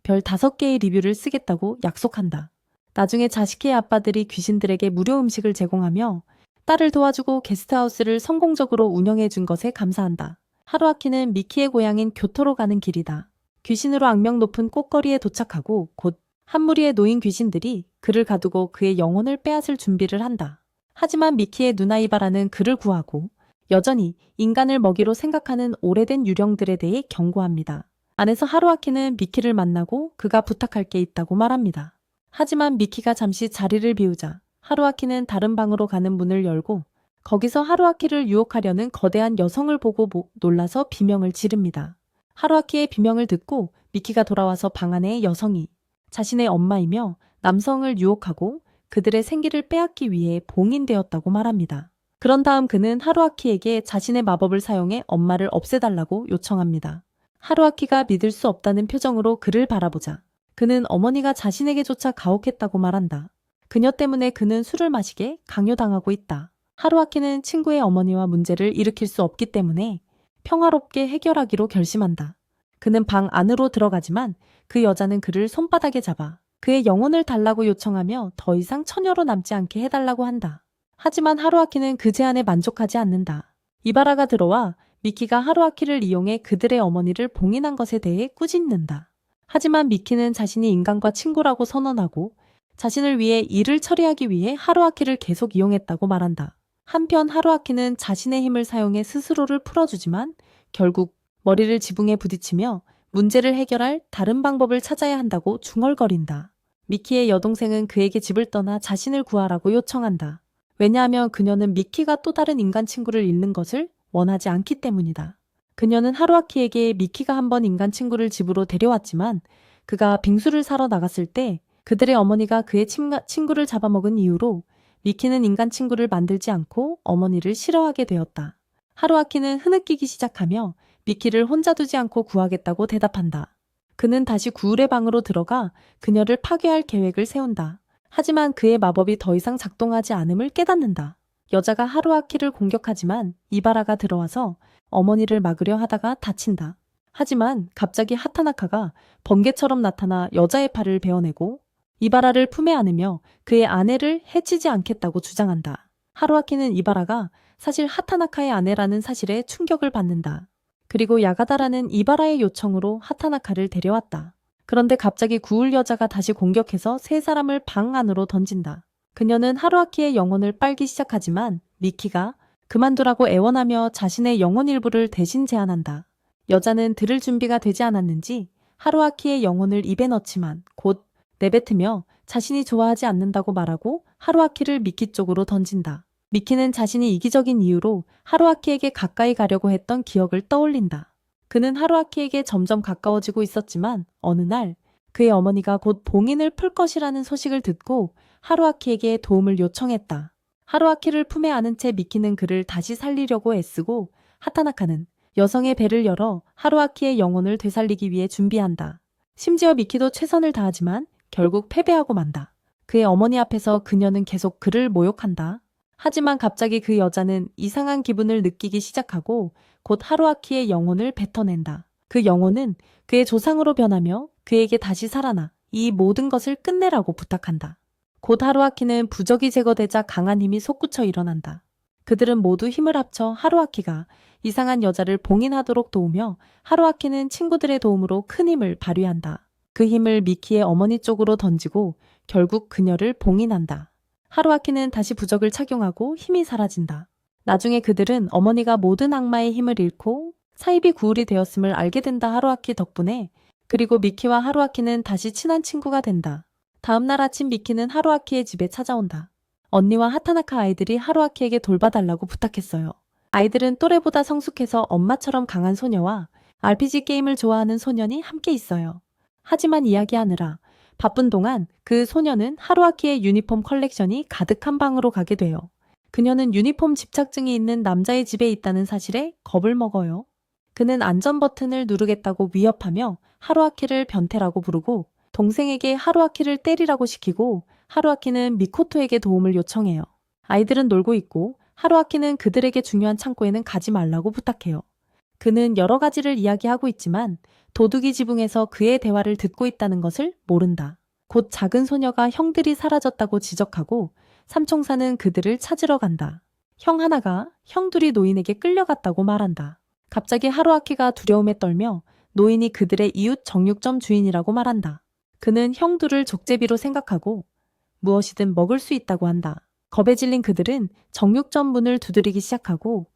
별 5개의 리뷰를 쓰겠다고 약속한다. 나중에 자시키의 아빠들이 귀신들에게 무료 음식을 제공하며 딸을 도와주고 게스트하우스를 성공적으로 운영해준 것에 감사한다. 하루아키는 미키의 고향인 교토로 가는 길이다. 귀신으로 악명 높은 꽃거리에 도착하고 곧 한 무리의 노인 귀신들이 그를 가두고 그의 영혼을 빼앗을 준비를 한다. 하지만 미키의 누나 이바라는 그를 구하고 여전히 인간을 먹이로 생각하는 오래된 유령들에 대해 경고합니다. 안에서 하루아키는 미키를 만나고 그가 부탁할 게 있다고 말합니다. 하지만 미키가 잠시 자리를 비우자 하루아키는 다른 방으로 가는 문을 열고 거기서 하루아키를 유혹하려는 거대한 여성을 보고 놀라서 비명을 지릅니다. 하루아키의 비명을 듣고 미키가 돌아와서 방 안에 여성이 자신의 엄마이며 남성을 유혹하고 그들의 생기를 빼앗기 위해 봉인되었다고 말합니다. 그런 다음 그는 하루아키에게 자신의 마법을 사용해 엄마를 없애달라고 요청합니다. 하루아키가 믿을 수 없다는 표정으로 그를 바라보자 그는 어머니가 자신에게조차 가혹했다고 말한다. 그녀 때문에 그는 술을 마시게 강요당하고 있다. 하루아키는 친구의 어머니와 문제를 일으킬 수 없기 때문에 평화롭게 해결하기로 결심한다. 그는 방 안으로 들어가지만 그 여자는 그를 손바닥에 잡아 그의 영혼을 달라고 요청하며 더 이상 처녀로 남지 않게 해달라고 한다. 하지만 하루아키는 그 제안에 만족하지 않는다. 이바라가 들어와 미키가 하루아키를 이용해 그들의 어머니를 봉인한 것에 대해 꾸짖는다. 하지만 미키는 자신이 인간과 친구라고 선언하고 자신을 위해 일을 처리하기 위해 하루아키를 계속 이용했다고 말한다. 한편 하루아키는 자신의 힘을 사용해 스스로를 풀어주지만 결국 머리를 지붕에 부딪히며 문제를 해결할 다른 방법을 찾아야 한다고 중얼거린다. 미키의 여동생은 그에게 집을 떠나 자신을 구하라고 요청한다. 왜냐하면 그녀는 미키가 또 다른 인간 친구를 잃는 것을 원하지 않기 때문이다. 그녀는 하루아키에게 미키가 한번 인간 친구를 집으로 데려왔지만 그가 빙수를 사러 나갔을 때 그들의 어머니가 그의 친구를 잡아먹은 이후로 미키는 인간 친구를 만들지 않고 어머니를 싫어하게 되었다. 하루아키는 흐느끼기 시작하며 미키를 혼자 두지 않고 구하겠다고 대답한다. 그는 다시 구울의 방으로 들어가 그녀를 파괴할 계획을 세운다. 하지만 그의 마법이 더 이상 작동하지 않음을 깨닫는다. 여자가 하루아키를 공격하지만 이바라가 들어와서 어머니를 막으려 하다가 다친다. 하지만 갑자기 하타나카가 번개처럼 나타나 여자의 팔을 베어내고 이바라를 품에 안으며 그의 아내를 해치지 않겠다고 주장한다. 하루아키는 이바라가 사실 하타나카의 아내라는 사실에 충격을 받는다. 그리고 야가다라는 이바라의 요청으로 하타나카를 데려왔다. 그런데 갑자기 구울 여자가 다시 공격해서 세 사람을 방 안으로 던진다. 그녀는 하루아키의 영혼을 빨기 시작하지만 미키가 그만두라고 애원하며 자신의 영혼 일부를 대신 제안한다. 여자는 들을 준비가 되지 않았는지 하루아키의 영혼을 입에 넣지만 곧 내뱉으며 자신이 좋아하지 않는다고 말하고 하루아키를 미키 쪽으로 던진다. 미키는 자신이 이기적인 이유로 하루아키에게 가까이 가려고 했던 기억을 떠올린다. 그는 하루아키에게 점점 가까워지고 있었지만 어느 날 그의 어머니가 곧 봉인을 풀 것이라는 소식을 듣고 하루아키에게 도움을 요청했다. 하루아키를 품에 안은 채 미키는 그를 다시 살리려고 애쓰고 하타나카는 여성의 배를 열어 하루아키의 영혼을 되살리기 위해 준비한다. 심지어 미키도 최선을 다하지만 결국 패배하고 만다. 그의 어머니 앞에서 그녀는 계속 그를 모욕한다. 하지만 갑자기 그 여자는 이상한 기분을 느끼기 시작하고 곧 하루아키의 영혼을 뱉어낸다. 그 영혼은 그의 조상으로 변하며 그에게 다시 살아나 이 모든 것을 끝내라고 부탁한다. 곧 하루아키는 부적이 제거되자 강한 힘이 솟구쳐 일어난다. 그들은 모두 힘을 합쳐 하루아키가 이상한 여자를 봉인하도록 도우며 하루아키는 친구들의 도움으로 큰 힘을 발휘한다. 그 힘을 미키의 어머니 쪽으로 던지고 결국 그녀를 봉인한다. 하루아키는 다시 부적을 착용하고 힘이 사라진다. 나중에 그들은 어머니가 모든 악마의 힘을 잃고 사이비 구울이 되었음을 알게 된다. 하루아키 덕분에. 그리고 미키와 하루아키는 다시 친한 친구가 된다. 다음날 아침 미키는 하루아키의 집에 찾아온다. 언니와 하타나카 아이들이 하루아키에게 돌봐달라고 부탁했어요. 아이들은 또래보다 성숙해서 엄마처럼 강한 소녀와 RPG 게임을 좋아하는 소년이 함께 있어요. 하지만 이야기하느라 바쁜 동안 그 소녀는 하루아키의 유니폼 컬렉션이 가득한 방으로 가게 돼요. 그녀는 유니폼 집착증이 있는 남자의 집에 있다는 사실에 겁을 먹어요. 그는 안전 버튼을 누르겠다고 위협하며 하루아키를 변태라고 부르고 동생에게 하루아키를 때리라고 시키고 하루아키는 미코토에게 도움을 요청해요. 아이들은 놀고 있고 하루아키는 그들에게 중요한 창고에는 가지 말라고 부탁해요. 그는 여러 가지를 이야기하고 있지만 도둑이 지붕에서 그의 대화를 듣고 있다는 것을 모른다. 곧 작은 소녀가 형들이 사라졌다고 지적하고 삼총사는 그들을 찾으러 간다. 형 하나가 형들이 노인에게 끌려갔다고 말한다. 갑자기 하루아키가 두려움에 떨며 노인이 그들의 이웃 정육점 주인이라고 말한다. 그는 형들을 족제비로 생각하고 무엇이든 먹을 수 있다고 한다. 겁에 질린 그들은 정육점 문을 두드리기 시작하고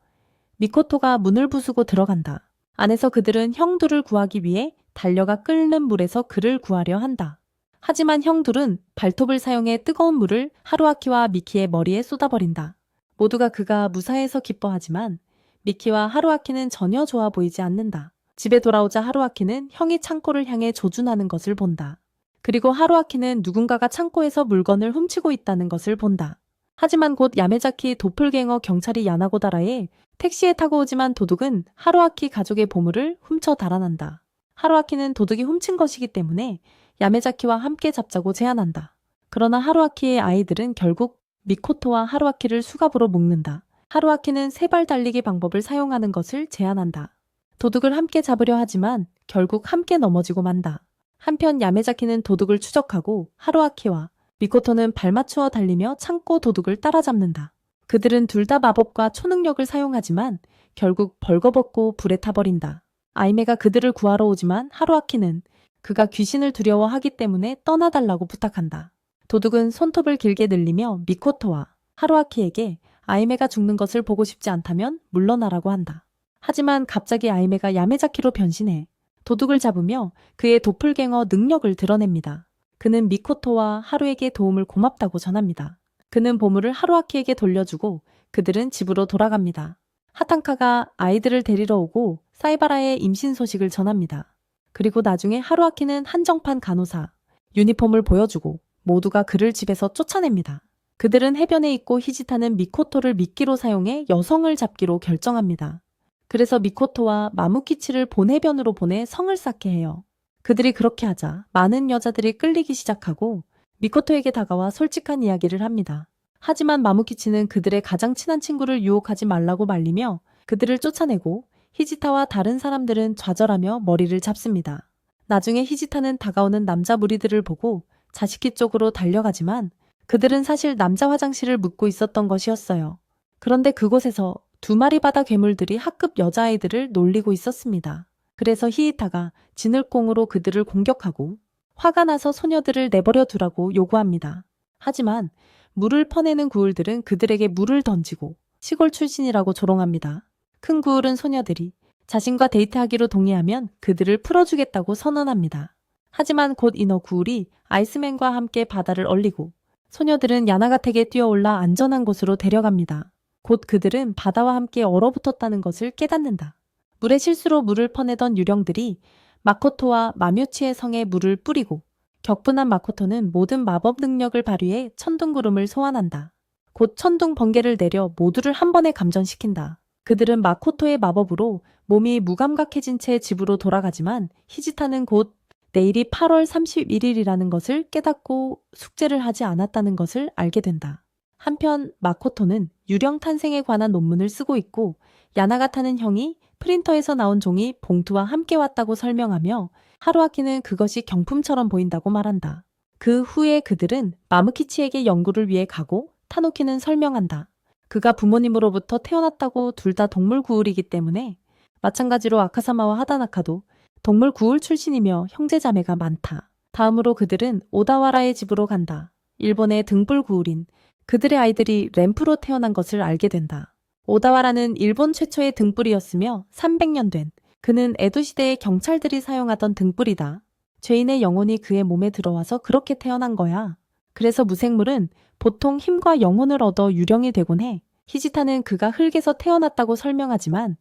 미코토가 문을 부수고 들어간다. 안에서 그들은 형들을 구하기 위해 달려가 끓는 물에서 그를 구하려 한다. 하지만 형들은 발톱을 사용해 뜨거운 물을 하루아키와 미키의 머리에 쏟아버린다. 모두가 그가 무사해서 기뻐하지만 미키와 하루아키는 전혀 좋아 보이지 않는다. 집에 돌아오자 하루아키는 형이 창고를 향해 조준하는 것을 본다. 그리고 하루아키는 누군가가 창고에서 물건을 훔치고 있다는 것을 본다. 하지만 곧 야메자키 도플갱어 경찰이 야나고다라에 택시에 타고 오지만 도둑은 하루아키 가족의 보물을 훔쳐 달아난다. 하루아키는 도둑이 훔친 것이기 때문에 야메자키와 함께 잡자고 제안한다. 그러나 하루아키의 아이들은 결국 미코토와 하루아키를 수갑으로 묶는다. 하루아키는 세발 달리기 방법을 사용하는 것을 제안한다. 도둑을 함께 잡으려 하지만 결국 함께 넘어지고 만다. 한편 야메자키는 도둑을 추적하고 하루아키와 미코토는 발맞추어 달리며 창고 도둑을 따라잡는다. 그들은 둘 다 마법과 초능력을 사용하지만 결국 벌거벗고 불에 타버린다. 아이메가 그들을 구하러 오지만 하루아키는 그가 귀신을 두려워하기 때문에 떠나달라고 부탁한다. 도둑은 손톱을 길게 늘리며 미코토와 하루아키에게 아이메가 죽는 것을 보고 싶지 않다면 물러나라고 한다. 하지만 갑자기 아이메가 야메자키로 변신해 도둑을 잡으며 그의 도플갱어 능력을 드러냅니다. 그는 미코토와 하루에게 도움을 고맙다고 전합니다. 그는 보물을 하루아키에게 돌려주고 그들은 집으로 돌아갑니다. 하탄카가 아이들을 데리러 오고 사이바라의 임신 소식을 전합니다. 그리고 나중에 하루아키는 한정판 간호사 유니폼을 보여주고 모두가 그를 집에서 쫓아냅니다. 그들은 해변에 있고 히지타는 미코토를 미끼로 사용해 여성을 잡기로 결정합니다. 그래서 미코토와 마무키치를 본해변으로 보내 성을 쌓게 해요. 그들이 그렇게 하자 많은 여자들이 끌리기 시작하고 미코토에게 다가와 솔직한 이야기를 합니다. 하지만 마무키치는 그들의 가장 친한 친구를 유혹하지 말라고 말리며 그들을 쫓아내고 히지타와 다른 사람들은 좌절하며 머리를 잡습니다. 나중에 히지타는 다가오는 남자 무리들을 보고 자식기 쪽으로 달려가지만 그들은 사실 남자 화장실을 묵고 있었던 것이었어요. 그런데 그곳에서 2마리 바다 괴물들이 학급 여자아이들을 놀리고 있었습니다. 그래서 히이타가 진흙공으로 그들을 공격하고 화가 나서 소녀들을 내버려 두라고 요구합니다. 하지만 물을 퍼내는 구울들은 그들에게 물을 던지고 시골 출신이라고 조롱합니다. 큰 구울은 소녀들이 자신과 데이트하기로 동의하면 그들을 풀어주겠다고 선언합니다. 하지만 곧 이너 구울이 아이스맨과 함께 바다를 얼리고 소녀들은 야나가택에 뛰어올라 안전한 곳으로 데려갑니다. 곧 그들은 바다와 함께 얼어붙었다는 것을 깨닫는다. 물의 실수로 물을 퍼내던 유령들이 마코토와 마묘치의 성에 물을 뿌리고 격분한 마코토는 모든 마법 능력을 발휘해 천둥구름을 소환한다. 곧 천둥 번개를 내려 모두를 한 번에 감전시킨다. 그들은 마코토의 마법으로 몸이 무감각해진 채 집으로 돌아가지만 히지타는 곧 내일이 8월 31일이라는 것을 깨닫고 숙제를 하지 않았다는 것을 알게 된다. 한편 마코토는 유령 탄생에 관한 논문을 쓰고 있고 야나가타는 형이 프린터에서 나온 종이 봉투와 함께 왔다고 설명하며 하루아키는 그것이 경품처럼 보인다고 말한다. 그 후에 그들은 마무키치에게 연구를 위해 가고 타노키는 설명한다. 그가 부모님으로부터 태어났다고 둘 다 동물 구울이기 때문에 마찬가지로 아카사마와 하다나카도 동물 구울 출신이며 형제자매가 많다. 다음으로 그들은 오다와라의 집으로 간다. 일본의 등불 구울인 그들의 아이들이 램프로 태어난 것을 알게 된다. 오다와라는 일본 최초의 등불이었으며 300년 된 그는 에도 시대의 경찰들이 사용하던 등불이다. 죄인의 영혼이 그의 몸에 들어와서 그렇게 태어난 거야. 그래서 무생물은 보통 힘과 영혼을 얻어 유령이 되곤 해. 히지타는 그가 흙에서 태어났다고 설명하지만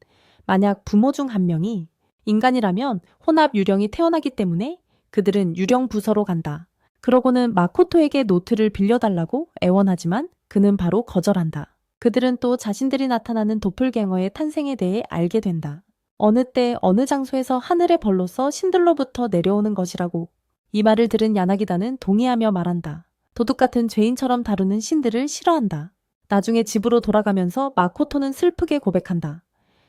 만약 부모 중 한 명이 인간이라면 혼합 유령이 태어나기 때문에 그들은 유령 부서로 간다. 그러고는 마코토에게 노트를 빌려달라고 애원하지만 그는 바로 거절한다. 그들은 또 자신들이 나타나는 도플갱어의 탄생에 대해 알게 된다. 어느 때 어느 장소에서 하늘의 벌로서 신들로부터 내려오는 것이라고. 이 말을 들은 야나기다는 동의하며 말한다. 도둑 같은 죄인처럼 다루는 신들을 싫어한다. 나중에 집으로 돌아가면서 마코토는 슬프게 고백한다.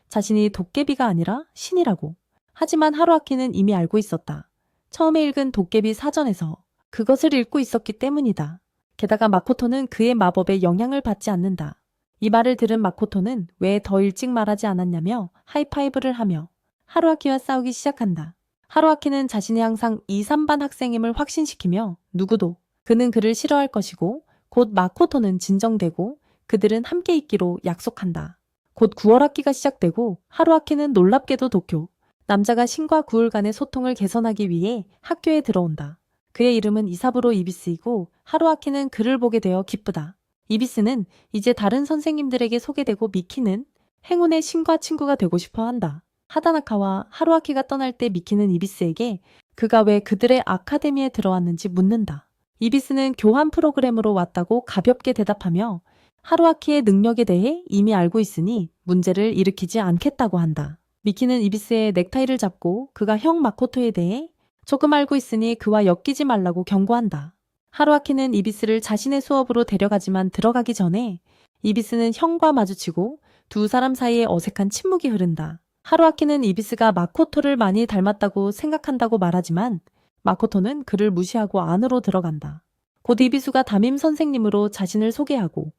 자신이 도깨비가 아니라 신이라고. 하지만 하루아키는 이미 알고 있었다. 처음에 읽은 도깨비 사전에서 그것을 읽고 있었기 때문이다. 게다가 마코토는 그의 마법에 영향을 받지 않는다. 이 말을 들은 마코토는 왜 더 일찍 말하지 않았냐며 하이파이브를 하며 하루아키와 싸우기 시작한다. 하루아키는 자신이 항상 2, 3반 학생임을 확신시키며 누구도 그는 그를 싫어할 것이고 곧 마코토는 진정되고 그들은 함께 있기로 약속한다. 곧 9월 학기가 시작되고 하루아키는 놀랍게도 도쿄 남자가 신과 구울 간의 소통을 개선하기 위해 학교에 들어온다. 그의 이름은 이사부로 이비스이고 하루아키는 그를 보게 되어 기쁘다. 이비스는 이제 다른 선생님들에게 소개되고 미키는 행운의 신과 친구가 되고 싶어 한다. 하다나카와 하루아키가 떠날 때 미키는 이비스에게 그가 왜 그들의 아카데미에 들어왔는지 묻는다. 이비스는 교환 프로그램으로 왔다고 가볍게 대답하며 하루아키의 능력에 대해 이미 알고 있으니 문제를 일으키지 않겠다고 한다. 미키는 이비스의 넥타이를 잡고 그가 형 마코토에 대해 조금 알고 있으니 그와 엮이지 말라고 경고한다. 하루아키는 이비스를 자신의 수업으로 데려가지만 들어가기 전에 이비스는 형과 마주치고 두 사람 사이에 어색한 침묵이 흐른다. 하루아키는 이비스가 마코토를 많이 닮았다고 생각한다고 말하지만 마코토는 그를 무시하고 안으로 들어간다. 곧 이비수가 담임 선생님으로 자신을 소개하고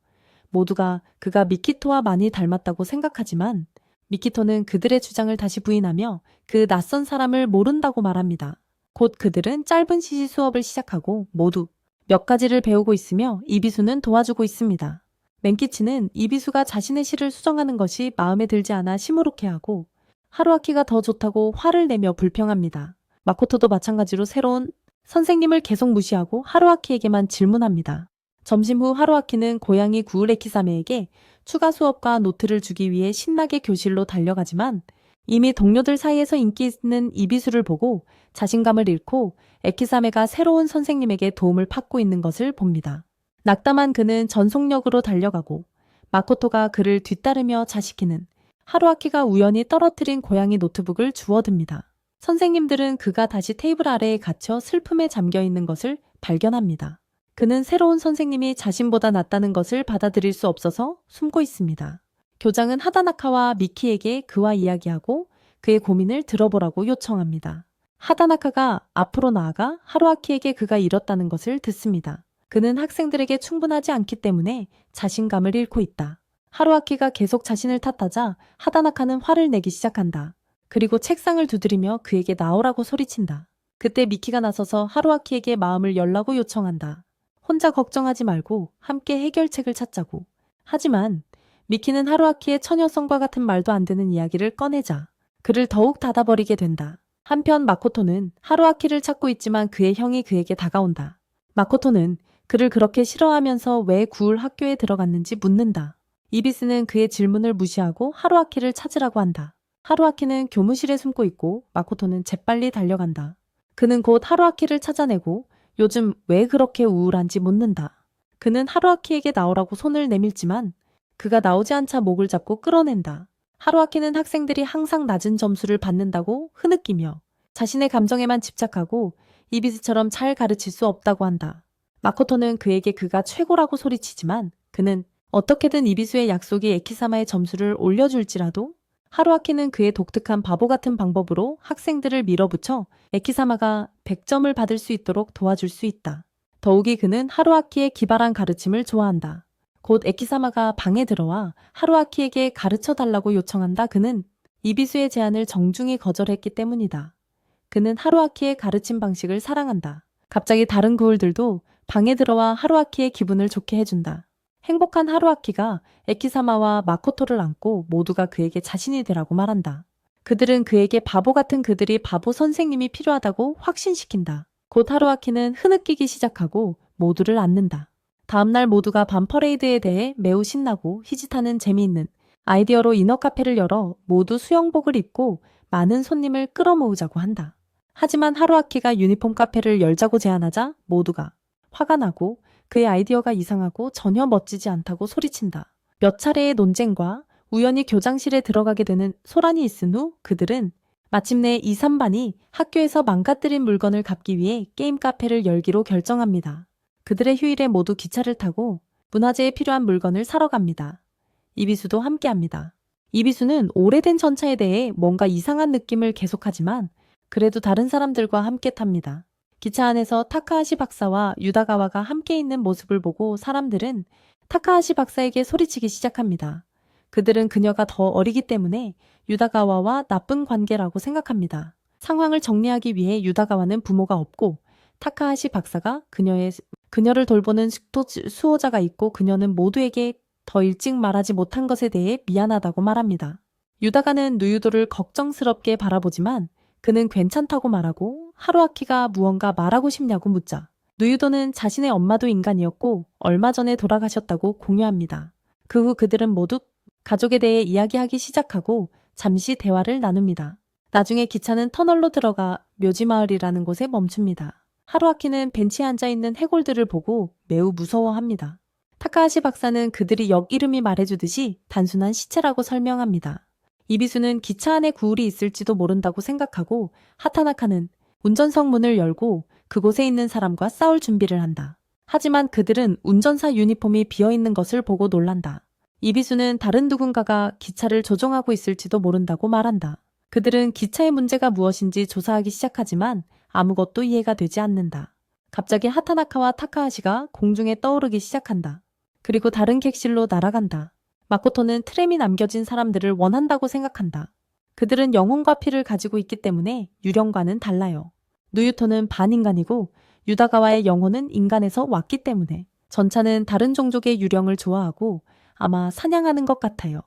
모두가 그가 미키토와 많이 닮았다고 생각하지만 미키토는 그들의 주장을 다시 부인하며 그 낯선 사람을 모른다고 말합니다. 곧 그들은 짧은 시시 수업을 시작하고 모두 몇 가지를 배우고 있으며 이비수는 도와주고 있습니다. 멘키치는 이비수가 자신의 시를 수정하는 것이 마음에 들지 않아 시무룩해하고 하루아키가 더 좋다고 화를 내며 불평합니다. 마코토도 마찬가지로 새로운 선생님을 계속 무시하고 하루아키에게만 질문합니다. 점심 후 하루아키는 고양이 구우레키사메에게 추가 수업과 노트를 주기 위해 신나게 교실로 달려가지만 이미 동료들 사이에서 인기 있는 이비수를 보고 자신감을 잃고 에키사메가 새로운 선생님에게 도움을 받고 있는 것을 봅니다. 낙담한 그는 전속력으로 달려가고 마코토가 그를 뒤따르며 자시키는 하루아키가 우연히 떨어뜨린 고양이 노트북을 주워듭니다. 선생님들은 그가 다시 테이블 아래에 갇혀 슬픔에 잠겨 있는 것을 발견합니다. 그는 새로운 선생님이 자신보다 낫다는 것을 받아들일 수 없어서 숨고 있습니다. 교장은 하다나카와 미키에게 그와 이야기하고 그의 고민을 들어보라고 요청합니다. 하다나카가 앞으로 나아가 하루아키에게 그가 잃었다는 것을 듣습니다. 그는 학생들에게 충분하지 않기 때문에 자신감을 잃고 있다. 하루아키가 계속 자신을 탓하자 하다나카는 화를 내기 시작한다. 그리고 책상을 두드리며 그에게 나오라고 소리친다. 그때 미키가 나서서 하루아키에게 마음을 열라고 요청한다. 혼자 걱정하지 말고 함께 해결책을 찾자고. 하지만 미키는 하루아키의 처녀성과 같은 말도 안 되는 이야기를 꺼내자 그를 더욱 닫아버리게 된다. 한편 마코토는 하루아키를 찾고 있지만 그의 형이 그에게 다가온다. 마코토는 그를 그렇게 싫어하면서 왜 구울 학교에 들어갔는지 묻는다. 이비스는 그의 질문을 무시하고 하루아키를 찾으라고 한다. 하루아키는 교무실에 숨고 있고 마코토는 재빨리 달려간다. 그는 곧 하루아키를 찾아내고 요즘 왜 그렇게 우울한지 묻는다. 그는 하루아키에게 나오라고 손을 내밀지만 그가 나오지 않자 목을 잡고 끌어낸다. 하루아키는 학생들이 항상 낮은 점수를 받는다고 흐느끼며 자신의 감정에만 집착하고 이비스처럼 잘 가르칠 수 없다고 한다. 마코토는 그에게 그가 최고라고 소리치지만 그는 어떻게든 이비수의 약속이 에키사마의 점수를 올려줄지라도 하루아키는 그의 독특한 바보 같은 방법으로 학생들을 밀어붙여 에키사마가 100점을 받을 수 있도록 도와줄 수 있다. 더욱이 그는 하루아키의 기발한 가르침을 좋아한다. 곧 에키사마가 방에 들어와 하루아키에게 가르쳐달라고 요청한다. 그는 이비수의 제안을 정중히 거절했기 때문이다. 그는 하루아키의 가르침 방식을 사랑한다. 갑자기 다른 구울들도 방에 들어와 하루아키의 기분을 좋게 해준다. 행복한 하루아키가 에키사마와 마코토를 안고 모두가 그에게 자신이 되라고 말한다. 그들은 그에게 바보 같은 그들이 바보 선생님이 필요하다고 확신시킨다. 곧 하루아키는 흐느끼기 시작하고 모두를 안는다. 다음날 모두가 밤 퍼레이드에 대해 매우 신나고 희짓하는 재미있는 아이디어로 인어 카페를 열어 모두 수영복을 입고 많은 손님을 끌어모으자고 한다. 하지만 하루아키가 유니폼 카페를 열자고 제안하자 모두가 화가 나고 그의 아이디어가 이상하고 전혀 멋지지 않다고 소리친다. 몇 차례의 논쟁과 우연히 교장실에 들어가게 되는 소란이 있은 후 그들은 마침내 2, 3반이 학교에서 망가뜨린 물건을 갚기 위해 게임 카페를 열기로 결정합니다. 그들의 휴일에 모두 기차를 타고 문화재에 필요한 물건을 사러 갑니다. 이비수도 함께합니다. 이비수는 오래된 전차에 대해 뭔가 이상한 느낌을 계속하지만 그래도 다른 사람들과 함께 탑니다. 기차 안에서 타카하시 박사와 유다가와가 함께 있는 모습을 보고 사람들은 타카하시 박사에게 소리치기 시작합니다. 그들은 그녀가 더 어리기 때문에 유다가와와 나쁜 관계라고 생각합니다. 상황을 정리하기 위해 유다가와는 부모가 없고 타카하시 박사가 그녀를 돌보는 수호자가 있고 그녀는 모두에게 더 일찍 말하지 못한 것에 대해 미안하다고 말합니다. 유다가는 누유도를 걱정스럽게 바라보지만 그는 괜찮다고 말하고 하루아키가 무언가 말하고 싶냐고 묻자 누유도는 자신의 엄마도 인간이었고 얼마 전에 돌아가셨다고 공유합니다. 그 후 그들은 모두 가족에 대해 이야기하기 시작하고 잠시 대화를 나눕니다. 나중에 기차는 터널로 들어가 묘지마을이라는 곳에 멈춥니다. 하루아키는 벤치에 앉아있는 해골들을 보고 매우 무서워합니다. 타카하시 박사는 그들이 역 이름이 말해주듯이 단순한 시체라고 설명합니다. 이비수는 기차 안에 구울이 있을지도 모른다고 생각하고 하타나카는 운전석 문을 열고 그곳에 있는 사람과 싸울 준비를 한다. 하지만 그들은 운전사 유니폼이 비어있는 것을 보고 놀란다. 이비수는 다른 누군가가 기차를 조종하고 있을지도 모른다고 말한다. 그들은 기차의 문제가 무엇인지 조사하기 시작하지만 아무것도 이해가 되지 않는다. 갑자기 하타나카와 타카하시가 공중에 떠오르기 시작한다. 그리고 다른 객실로 날아간다. 마코토는 트램이 남겨진 사람들을 원한다고 생각한다. 그들은 영혼과 피를 가지고 있기 때문에 유령과는 달라요. 누유토는 반인간이고 유다가와의 영혼은 인간에서 왔기 때문에 전차는 다른 종족의 유령을 좋아하고 아마 사냥하는 것 같아요.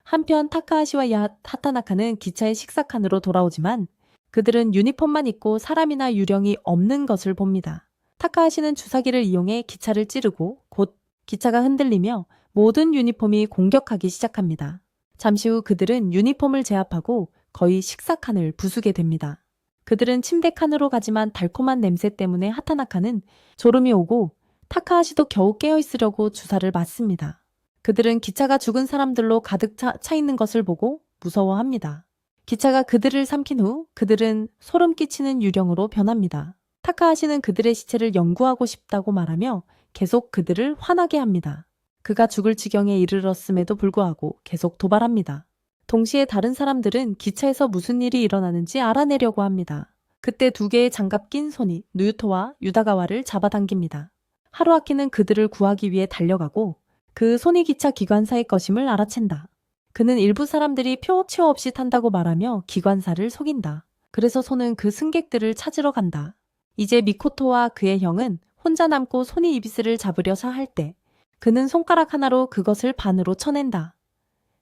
한편 타카하시와 하타나카는 기차의 식사칸으로 돌아오지만 그들은 유니폼만 입고 사람이나 유령이 없는 것을 봅니다. 타카하시는 주사기를 이용해 기차를 찌르고 곧 기차가 흔들리며 모든 유니폼이 공격하기 시작합니다. 잠시 후 그들은 유니폼을 제압하고 거의 식사칸을 부수게 됩니다. 그들은 침대 칸으로 가지만 달콤한 냄새 때문에 하타나카는 졸음이 오고 타카하시도 겨우 깨어있으려고 주사를 맞습니다. 그들은 기차가 죽은 사람들로 가득 차 있는 것을 보고 무서워합니다. 기차가 그들을 삼킨 후 그들은 소름 끼치는 유령으로 변합니다. 타카하시는 그들의 시체를 연구하고 싶다고 말하며 계속 그들을 화나게 합니다. 그가 죽을 지경에 이르렀음에도 불구하고 계속 도발합니다. 동시에 다른 사람들은 기차에서 무슨 일이 일어나는지 알아내려고 합니다. 그때 두 개의 장갑 낀 손이 누유토와 유다가와를 잡아당깁니다. 하루아키는 그들을 구하기 위해 달려가고 그 손이 기차 기관사의 것임을 알아챈다. 그는 일부 사람들이 표치어 없이 탄다고 말하며 기관사를 속인다. 그래서 손은 그 승객들을 찾으러 간다. 이제 미코토와 그의 형은 혼자 남고 손이 이비스를 잡으려서 할 때 그는 손가락 하나로 그것을 반으로 쳐낸다.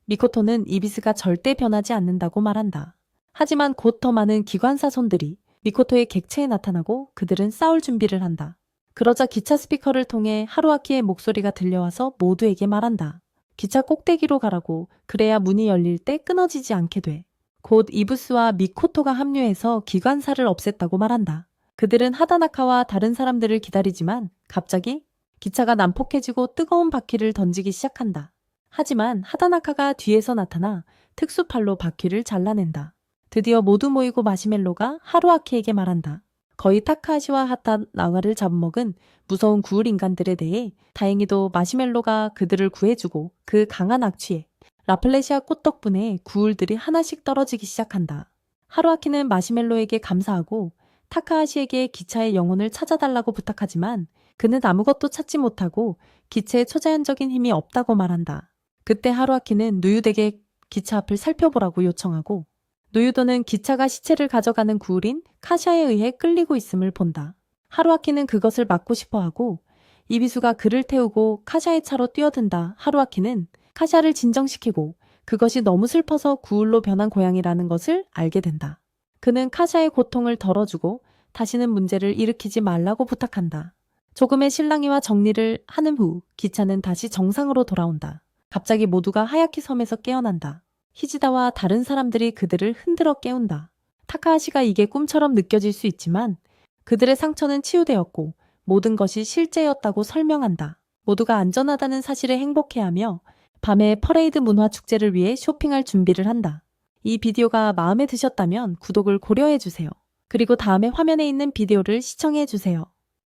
미코토는 이비스가 절대 변하지 않는다고 말한다. 하지만 곧 더 많은 기관사 손들이 미코토의 객체에 나타나고 그들은 싸울 준비를 한다. 그러자 기차 스피커를 통해 하루아키의 목소리가 들려와서 모두에게 말한다. 기차 꼭대기로 가라고, 그래야 문이 열릴 때 끊어지지 않게 돼. 곧 이부스와 미코토가 합류해서 기관사를 없앴다고 말한다. 그들은 하다나카와 다른 사람들을 기다리지만 갑자기 기차가 난폭해지고 뜨거운 바퀴를 던지기 시작한다. 하지만 하다나카가 뒤에서 나타나 특수팔로 바퀴를 잘라낸다. 드디어 모두 모이고 마시멜로가 하루아키에게 말한다. 거의 타카하시와 하타나가를 잡아먹은 무서운 구울 인간들에 대해 다행히도 마시멜로가 그들을 구해주고 그 강한 악취에 라플레시아 꽃 덕분에 구울들이 하나씩 떨어지기 시작한다. 하루아키는 마시멜로에게 감사하고 타카하시에게 기차의 영혼을 찾아달라고 부탁하지만 그는 아무것도 찾지 못하고 기체에 초자연적인 힘이 없다고 말한다. 그때 하루아키는 누유덱에게 기차 앞을 살펴보라고 요청하고 누유도는 기차가 시체를 가져가는 구울인 카샤에 의해 끌리고 있음을 본다. 하루아키는 그것을 막고 싶어하고 이비수가 그를 태우고 카샤의 차로 뛰어든다. 하루아키는 카샤를 진정시키고 그것이 너무 슬퍼서 구울로 변한 고양이라는 것을 알게 된다. 그는 카샤의 고통을 덜어주고 다시는 문제를 일으키지 말라고 부탁한다. 조금의 실랑이와 정리를 하는 후 기차는 다시 정상으로 돌아온다. 갑자기 모두가 하야키 섬에서 깨어난다. 히지다와 다른 사람들이 그들을 흔들어 깨운다. 타카하시가 이게 꿈처럼 느껴질 수 있지만 그들의 상처는 치유되었고 모든 것이 실제였다고 설명한다. 모두가 안전하다는 사실에 행복해하며 밤에 퍼레이드 문화 축제를 위해 쇼핑할 준비를 한다. 이 비디오가 마음에 드셨다면 구독을 고려해주세요. 그리고 다음에 화면에 있는 비디오를 시청해주세요.